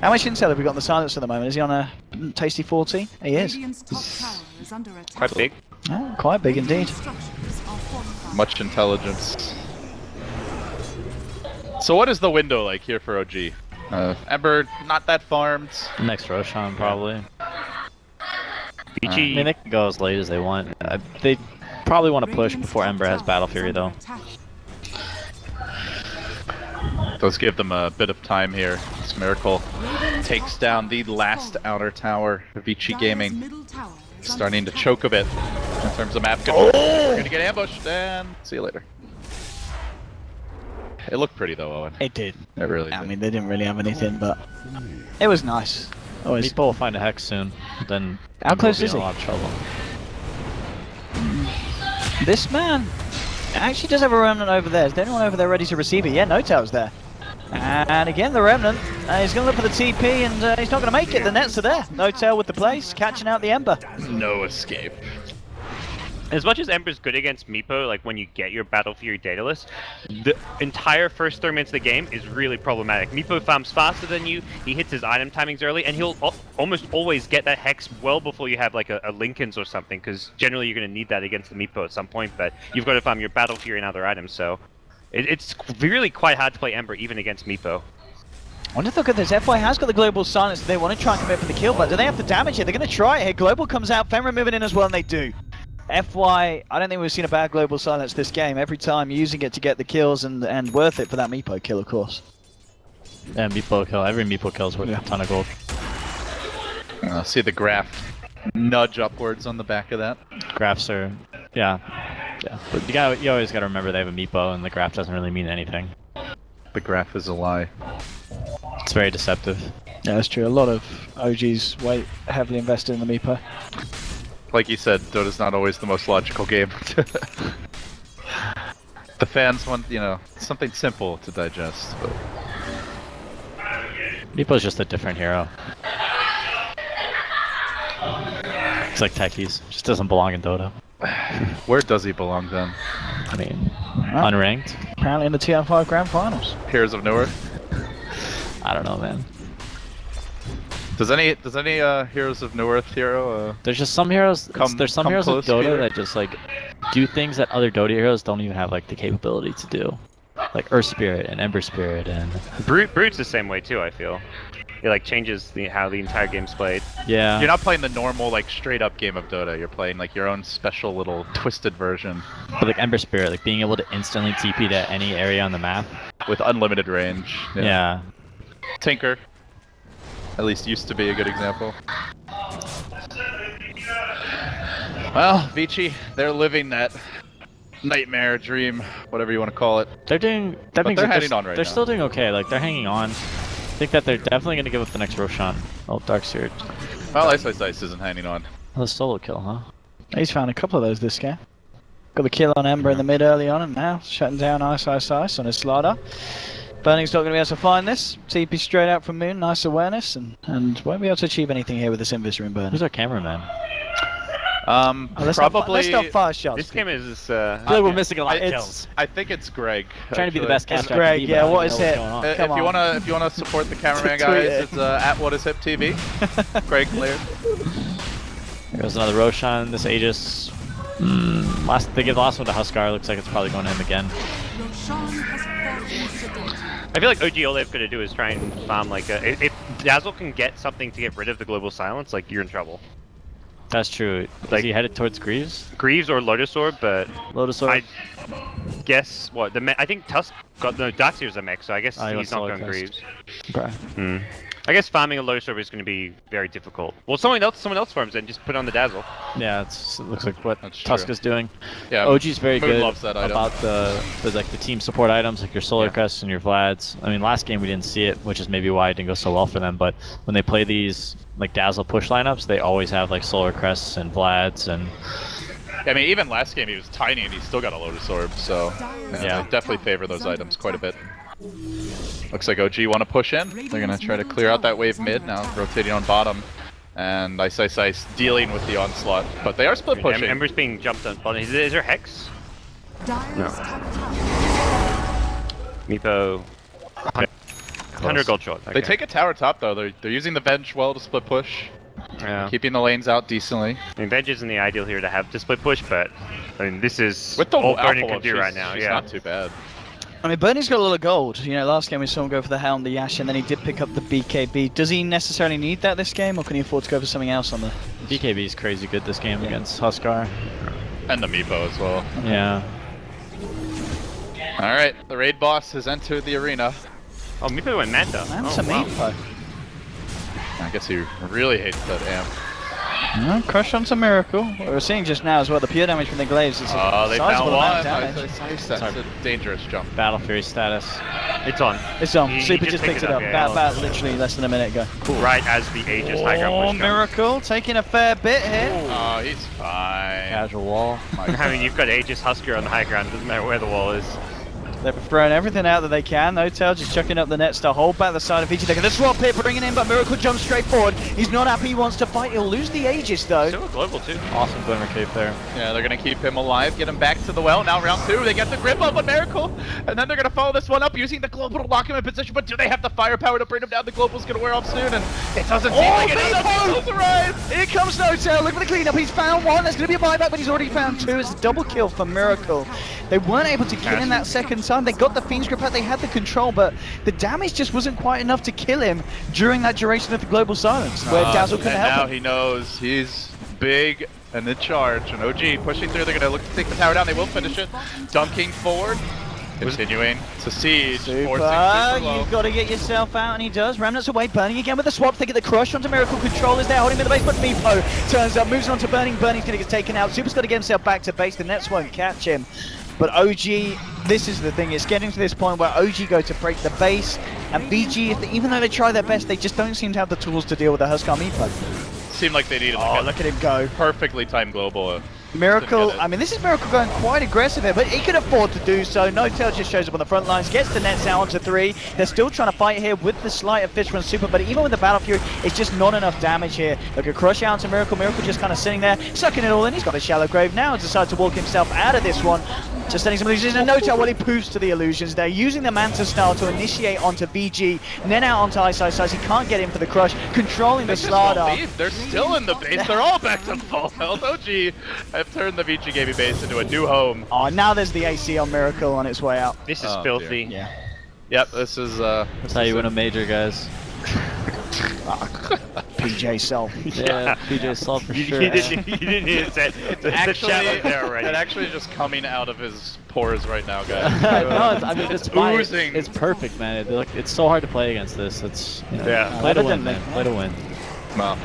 Speaker 2: How much intel have we got on the silence at the moment? Is he on a tasty 40? He is.
Speaker 5: Radiant's top tower is under attack.
Speaker 4: Quite big.
Speaker 2: Oh, quite big indeed.
Speaker 5: Structures are fortified.
Speaker 3: Much intelligence. So what is the window like here for OG? Ember, not that farmed.
Speaker 1: Next Roshan, probably.
Speaker 4: Vici.
Speaker 1: I mean, they can go as late as they want. They probably want to push
Speaker 5: Radiant's
Speaker 1: before
Speaker 5: top
Speaker 1: Ember has
Speaker 5: tower
Speaker 1: Battle
Speaker 5: is
Speaker 1: Fury,
Speaker 5: under
Speaker 1: though.
Speaker 5: attack.
Speaker 3: Does give them a bit of time here. This Miracle takes down the last outer tower. Vici
Speaker 5: Dire's
Speaker 3: Gaming
Speaker 5: middle tower is under
Speaker 3: starting to
Speaker 5: attack.
Speaker 3: choke a bit in terms of map control. You're gonna get ambushed, and see you later. It looked pretty though, Owen.
Speaker 2: It did.
Speaker 3: It really
Speaker 2: I
Speaker 3: did.
Speaker 2: mean, they didn't really have anything, but it was nice. Always.
Speaker 1: Meepo will find a Hex soon. Then
Speaker 2: How
Speaker 1: Ember will
Speaker 2: close
Speaker 1: be
Speaker 2: is
Speaker 1: in a
Speaker 2: he?
Speaker 1: lot of trouble.
Speaker 2: This man actually does have a remnant over there. Is there anyone over there ready to receive it? Yeah, NoTail's there. And again, the remnant. He's going to look for the TP, and he's not going to make it. The nets are there. NoTail with the place, catching out the Ember.
Speaker 3: No escape.
Speaker 4: As much as Ember's good against Meepo, like when you get your Battle Fury data list, the entire first 3 minutes of the game is really problematic. Meepo farms faster than you, he hits his item timings early, and he'll almost always get that Hex well before you have like a Lincoln's or something, because generally you're going to need that against the Meepo at some point, but you've got to farm your Battle Fury and other items, so it's really quite hard to play Ember even against Meepo.
Speaker 2: I wonder if they'll get this. FY has got the global silence. They want to try and commit for the kill, but do they have the damage here? They're going to try it here. Global comes out, Fenrir moving in as well, and they do. FY, I don't think we've seen a bad global silence this game. Every time using it to get the kills and worth it for that Meepo kill, of course.
Speaker 1: Yeah, Meepo kill. Every Meepo kill is worth a ton of gold.
Speaker 3: See the graph nudge upwards on the back of that.
Speaker 1: Graphs are, yeah. But you always gotta remember they have a Meepo, and the graph doesn't really mean anything.
Speaker 3: The graph is a lie.
Speaker 1: It's very deceptive.
Speaker 2: Yeah, that's true. A lot of OGs heavily invested in the Meepo.
Speaker 3: Like you said, Dota's not always the most logical game. The fans want, something simple to digest. But
Speaker 1: Meepo's just a different hero. It's like techies. Just doesn't belong in Dota.
Speaker 3: where does he belong then?
Speaker 1: I mean, unranked?
Speaker 2: Apparently in the TR5 Grand Finals.
Speaker 3: Heroes of Newark?
Speaker 1: I don't know, man.
Speaker 3: Does any Heroes of Newark hero?
Speaker 1: There's just some heroes. There's some
Speaker 3: come
Speaker 1: heroes in
Speaker 3: close,
Speaker 1: Dota
Speaker 3: Peter?
Speaker 1: that just like do things that other Dota heroes don't even have like the capability to do, like Earth Spirit and Ember Spirit and.
Speaker 4: Brute's the same way too, I feel. It like changes how the entire game's played.
Speaker 1: Yeah.
Speaker 3: You're not playing the normal like straight up game of Dota. You're playing like your own special little twisted version
Speaker 1: But like Ember Spirit, like being able to instantly TP to any area on the map.
Speaker 3: with unlimited range.
Speaker 1: Yeah.
Speaker 3: Tinker, at least used to be a good example. Well, Vici, they're living that nightmare dream, whatever you want to call it.
Speaker 1: They're doing. That
Speaker 3: But
Speaker 1: means
Speaker 3: they're
Speaker 1: like,
Speaker 3: hanging on right
Speaker 1: They're
Speaker 3: now.
Speaker 1: still doing okay. Like they're hanging on. I think that they're definitely gonna give up the next Roshan. Oh, Darkseer.
Speaker 3: Well, Ice isn't hanging on.
Speaker 1: Oh, the solo kill, huh?
Speaker 2: He's found a couple of those this game. Got the kill on Ember in the mid early on, and now shutting down Ice on his slider. Burning's not going to be able to find this. TP straight out from Moon, nice awareness, and won't be able to achieve anything here with this Invis room burning.
Speaker 1: Who's our cameraman?
Speaker 2: Let's
Speaker 3: Probably.
Speaker 2: not fire shots.
Speaker 4: This game is
Speaker 1: I feel like we're missing a lot of
Speaker 3: It's,
Speaker 1: kills.
Speaker 3: I think it's Greg.
Speaker 1: Trying to be the best
Speaker 2: It's
Speaker 1: caster. I can
Speaker 2: Greg,
Speaker 1: be,
Speaker 2: yeah,
Speaker 1: but I
Speaker 2: what
Speaker 1: don't
Speaker 2: is
Speaker 1: know what's
Speaker 2: it?
Speaker 1: going on.
Speaker 3: If you wanna support the cameraman
Speaker 2: Tweet
Speaker 3: guys,
Speaker 2: it.
Speaker 3: it's at @whatishiptv. Greg Laird.
Speaker 1: There goes another Roshan. This Aegis. They give the last one to Huskar. Looks like it's probably going to him again.
Speaker 5: Roshan has fallen to Dota.
Speaker 4: I feel like OG all they've got to do is try and farm like if Dazzle can get something to get rid of the global silence, like you're in trouble.
Speaker 1: That's true. Is
Speaker 4: Like-
Speaker 1: he headed towards Greaves?
Speaker 4: Greaves or Lotus Orb, but
Speaker 1: Lotus Orb?
Speaker 4: I guess what I think Tusk got Darkseer's a mech, so I guess
Speaker 1: Oh, he
Speaker 4: he's
Speaker 1: wants
Speaker 4: not
Speaker 1: Solar
Speaker 4: going
Speaker 1: Crest.
Speaker 4: Greaves.
Speaker 1: Okay.
Speaker 4: I I guess farming a low server is going to be very difficult. Well, someone else farms and just put on the dazzle.
Speaker 1: Yeah, it looks like what
Speaker 3: That's
Speaker 1: Tuska's doing.
Speaker 3: Yeah,
Speaker 1: OG's very
Speaker 3: Moon
Speaker 1: good
Speaker 3: loves that item.
Speaker 1: about the team support items like your Solar
Speaker 3: Yeah.
Speaker 1: Crests and your Vlads. I mean, last game we didn't see it, which is maybe why it didn't go so well for them. But when they play these like Dazzle push lineups, they always have like Solar Crests and Vlads and
Speaker 3: I mean, even last game he was tiny and he still got a Lotus Orb, so
Speaker 1: Yeah.
Speaker 3: I definitely favor those items quite a bit. Looks like OG want to push in. They're going to try to clear out that wave mid now, rotating on bottom. And Ice dealing with the onslaught, but they are split pushing.
Speaker 4: Ember's being jumped on bottom. Is there Hex?
Speaker 5: Dire's top tower.
Speaker 4: Meepo. 100 gold short. Okay.
Speaker 3: They take a tower top though. They're using the Venge well to split push,
Speaker 4: Yeah.
Speaker 3: keeping the lanes out decently.
Speaker 4: I mean, Venge isn't the ideal here to have to split push, but I mean, this is
Speaker 3: With the
Speaker 4: all
Speaker 3: alpha
Speaker 4: Burning can
Speaker 3: wolf,
Speaker 4: do right now.
Speaker 3: she's
Speaker 4: Yeah.
Speaker 3: not too bad.
Speaker 2: I mean, Bernie's got a lot of gold. You know, last game we saw him go for the Helm, the Yash, and then he did pick up the BKB. Does he necessarily need that this game, or can he afford to go for something else on the...
Speaker 1: BKB is crazy good this game against Huskar.
Speaker 3: And the Meepo as well.
Speaker 1: Yeah.
Speaker 3: Alright, the raid boss has entered the arena.
Speaker 4: Oh, Meepo went Manta.
Speaker 2: Man,
Speaker 4: Oh,
Speaker 2: to
Speaker 4: wow.
Speaker 2: Meepo.
Speaker 3: I guess he really hates that amp.
Speaker 2: Crush onto Miracle. What we're seeing just now as well, the pure damage from the glaives is a
Speaker 3: They
Speaker 2: sizable
Speaker 3: found
Speaker 2: amount
Speaker 3: one.
Speaker 2: of damage.
Speaker 3: That's a dangerous jump.
Speaker 1: Battle Fury status.
Speaker 4: It's on.
Speaker 2: It's on.
Speaker 4: He
Speaker 2: Super
Speaker 4: just
Speaker 2: just
Speaker 4: picked
Speaker 2: picked it up.
Speaker 4: yeah.
Speaker 2: About literally less than a minute ago.
Speaker 4: Right as the Aegis high ground
Speaker 2: Oh,
Speaker 4: push comes.
Speaker 2: Miracle taking a fair bit here.
Speaker 3: Oh, he's fine.
Speaker 1: Casual wall.
Speaker 4: I mean, you've got Aegis Husker on the high ground. It doesn't matter where the wall is.
Speaker 2: They've thrown everything out that they can. No Tail just chucking up the nets to hold back the side of Vici. They're going to swap here, bringing in, but Miracle jumps straight forward. He's not happy, he wants to fight. He'll lose the Aegis though.
Speaker 4: Still a global too.
Speaker 1: Awesome Glimmer Cape there.
Speaker 3: Yeah, they're gonna keep him alive, get him back to the well. Now round 2, they get the grip up on Miracle, and then they're gonna follow this one up using the global to lock him in position. But do they have the firepower to bring him down? The global's gonna wear off soon, and it doesn't seem like it. Meepos arrive.
Speaker 2: Here comes No Tail. Look for the cleanup. He's found one. There's going to be a buyback, but he's already found two. It's a double kill for Miracle. They weren't able to kill him that second time. They got the Fiend's Grip out. They had the control, but the damage just wasn't quite enough to kill him during that duration of the global silence, where Dazzle couldn't
Speaker 3: And
Speaker 2: help
Speaker 3: now
Speaker 2: him.
Speaker 3: he knows he's big and in charge. And OG pushing through. They're gonna look to take the tower down. They will finish it. Dunking forward, continuing to siege, forcing super low.
Speaker 2: You've got to get yourself out, and he does. Remnants away, Burning again with the swaps. They get the crush onto Miracle. Control is there, holding him in the base, but Meepo turns up, moves on to Burning. Burning's going to get taken out. Super's got to get himself back to base. The Nets won't catch him. But OG, this is the thing. It's getting to this point where OG go to break the base, and VG, even though they try their best, they just don't seem to have the tools to deal with the Huskar Meepo.
Speaker 3: Seemed like they needed
Speaker 2: Oh, look at him go.
Speaker 3: perfectly timed global.
Speaker 2: Miracle,
Speaker 3: Didn't get it.
Speaker 2: I mean, this is Miracle going quite aggressive here, but he can afford to do so. No Tail just shows up on the front lines, gets the nets out onto 3. They're still trying to fight here with the slight of Fishman Super, but even with the Battle Fury, it's just not enough damage here. Look at crush out to Miracle. Miracle just kind of sitting there, sucking it all in. He's got a shallow grave now, decides to walk himself out of this one. Just sending some illusions, and No Tail, well, he poofs to the illusions. They're using the Manta style to initiate onto VG, and then out onto Ice. He can't get in for the crush, controlling the
Speaker 3: They just won't
Speaker 2: Slardar.
Speaker 3: leave. They're still in the base. They're all back to full health. OG have turned the Vici Gaming base into a new home.
Speaker 2: Oh, now there's the AC on Miracle on its way out.
Speaker 4: This is
Speaker 3: Oh,
Speaker 4: filthy.
Speaker 2: Yeah.
Speaker 3: Yep, this is
Speaker 1: That's how you win a major, guys.
Speaker 2: PJ Self.
Speaker 1: Yeah, PJ Slav for sure.
Speaker 4: You didn't need to say the chat was there already.
Speaker 3: and actually just coming out of his pores right now, guys.
Speaker 1: No, I mean it's fine.
Speaker 3: Oozing.
Speaker 1: It's perfect, man. It's so hard to play against this. It's
Speaker 4: Yeah.
Speaker 1: play to
Speaker 2: Better
Speaker 1: win,
Speaker 2: than
Speaker 1: man.
Speaker 2: me.
Speaker 1: Play to win.
Speaker 3: Well,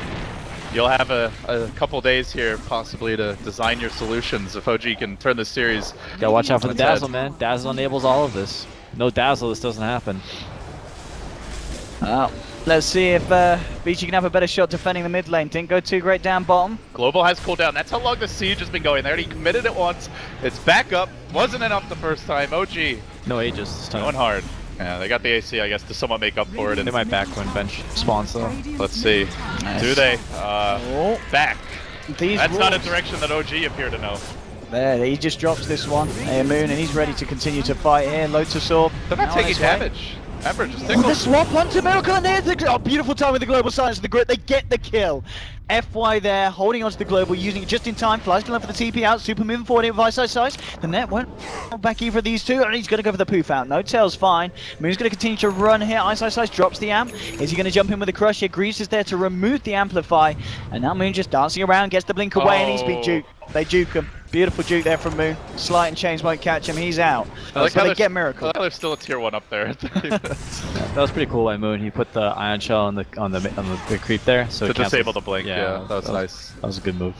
Speaker 3: you'll have a couple days here possibly to design your solutions if OG can turn this series.
Speaker 1: Gotta watch out for the
Speaker 3: That's it.
Speaker 1: Dazzle, man. Dazzle enables all of this. No Dazzle, this doesn't happen.
Speaker 2: Oh. Let's see if VG can have a better shot defending the mid lane. Didn't go too great down bottom.
Speaker 3: Global has cooled down. That's how long the siege has been going. They already committed it once. It's back up. Wasn't enough the first time. OG
Speaker 1: No Aegis this time.
Speaker 3: going hard. Yeah, they got the AC, I guess, to somewhat make up for it.
Speaker 1: They
Speaker 3: And
Speaker 1: might back when bench spawns though.
Speaker 3: let's see. Do they? Back.
Speaker 2: These
Speaker 3: That's not a
Speaker 2: rules.
Speaker 3: direction that OG appear to know.
Speaker 2: There, he just drops this one. Hey, Moon, and he's ready to continue to fight here. Lotus Orb.
Speaker 3: They're not
Speaker 2: now on
Speaker 3: taking
Speaker 2: its way.
Speaker 3: damage. Ember just
Speaker 2: Oh, the
Speaker 3: tickled.
Speaker 2: swap onto Miracle, and there's the beautiful time with the global silence of the grid. They get the kill. FY there, holding onto the global, using it just in time. Flies going for the TP out. Super moving forward here with Ice. The net won't back either of these two, and he's going to go for the poof out. No Tail's fine. Moon's going to continue to run here. Ice drops the amp. Is he going to jump in with the crush here? Greaves is there to remove the amplify, and now Moon just dancing around, gets the blink away, and he's been juked. They juke him. Beautiful juke there from Moon. Slight and change won't catch him. He's out.
Speaker 3: I like
Speaker 2: So
Speaker 3: how
Speaker 2: they
Speaker 3: there's-
Speaker 2: get Miracle.
Speaker 3: I like how there's still a tier 1 up there.
Speaker 1: That was pretty cool by Moon. He put the ion shell on the big creep there, so
Speaker 3: to
Speaker 1: it cancels-
Speaker 3: disable the blink, yeah, that was nice.
Speaker 1: That was a good move.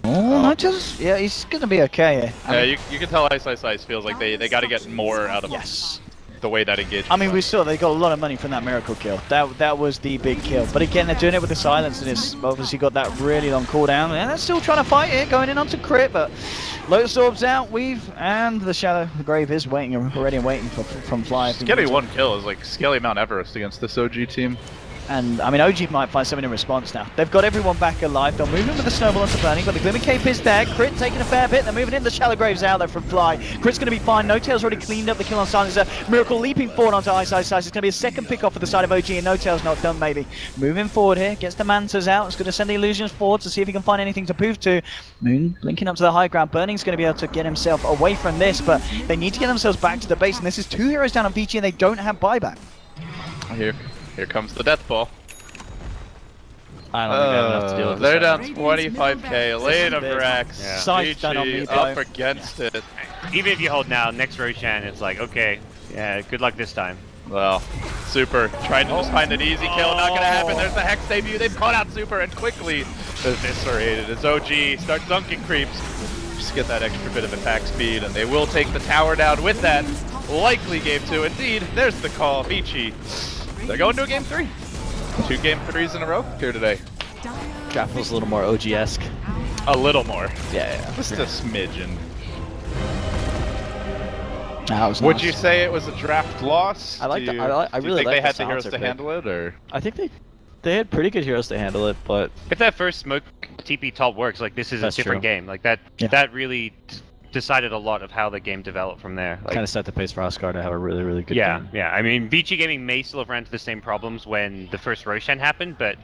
Speaker 2: Oh, not just. Yeah, he's gonna be okay.
Speaker 3: Yeah, you can tell Ice feels like they got to get more out of
Speaker 2: Yes.
Speaker 3: the way that engagement.
Speaker 2: I mean, we
Speaker 3: went.
Speaker 2: saw they got a lot of money from that Miracle kill. That was the big kill. But again, they're doing it with the silence, and it's obviously got that really long cooldown. And they're still trying to fight it, going in onto crit, but Lotus Orb's out, Weave, and the Shadow, the Grave is waiting, already waiting from Fly.
Speaker 3: Getting 1 kill is like Skelly Mount Everest against this OG team.
Speaker 2: And, I mean, OG might find something in response now. They've got everyone back alive. They'll move in with the Snowball onto Burning, but the Glimmer Cape is there. Crit taking a fair bit. They're moving in. The Shallow Graves out there from Fly. Crit's going to be fine. No Tail's already cleaned up the kill on Silencer. Miracle leaping forward onto Ice. It's going to be a second pick off for the side of OG, and No Tail's not done, maybe. Moving forward here. Gets the Mantas out. It's going to send the Illusions forward to see if he can find anything to poof to. Moon linking up to the high ground. Burning's going to be able to get himself away from this, but they need to get themselves back to the base, and this is 2 heroes down on Vici, and they don't have buyback.
Speaker 3: Here comes the death ball.
Speaker 1: I don't think I have enough to deal with
Speaker 3: They're
Speaker 1: this.
Speaker 3: down 25k. Elena
Speaker 2: Big.
Speaker 3: Brax.
Speaker 1: Yeah.
Speaker 2: Sight done on
Speaker 3: Vici
Speaker 2: me,
Speaker 3: up
Speaker 2: bro.
Speaker 3: against it.
Speaker 4: Even if you hold now, next Roshan, it's like, okay, yeah, good luck this time.
Speaker 3: Well, Super trying to just find an easy kill. Not gonna happen. There's the Hex debut. They've caught out Super and quickly eviscerated as OG start dunking creeps. Just get that extra bit of attack speed, and they will take the tower down with that. Likely game 2. Indeed, there's the call. Vici. They're going to a game 3. 2 game 3s in a row here today.
Speaker 1: Draft was a little more OG-esque.
Speaker 3: A little more.
Speaker 1: Yeah.
Speaker 3: Just a smidgen.
Speaker 2: That was
Speaker 3: Would
Speaker 2: nice.
Speaker 3: you say it was a draft loss?
Speaker 1: I like
Speaker 3: Do
Speaker 1: the-
Speaker 3: you-
Speaker 1: I
Speaker 3: do you
Speaker 1: really
Speaker 3: think
Speaker 1: like
Speaker 3: they
Speaker 1: the
Speaker 3: had the heroes
Speaker 1: silencer
Speaker 3: to
Speaker 1: pick.
Speaker 3: handle it, or
Speaker 1: I think they had pretty good heroes to handle it, but
Speaker 4: If that first smoke TP top works, like this is
Speaker 1: That's
Speaker 4: a different
Speaker 1: true.
Speaker 4: game. Like that really decided a lot of how the game developed from there. Like,
Speaker 1: kind of set the pace for Oscar to have a really, really good
Speaker 4: yeah,
Speaker 1: game.
Speaker 4: yeah. I mean, Vici Gaming may still have ran into the same problems when the first Roshan happened, but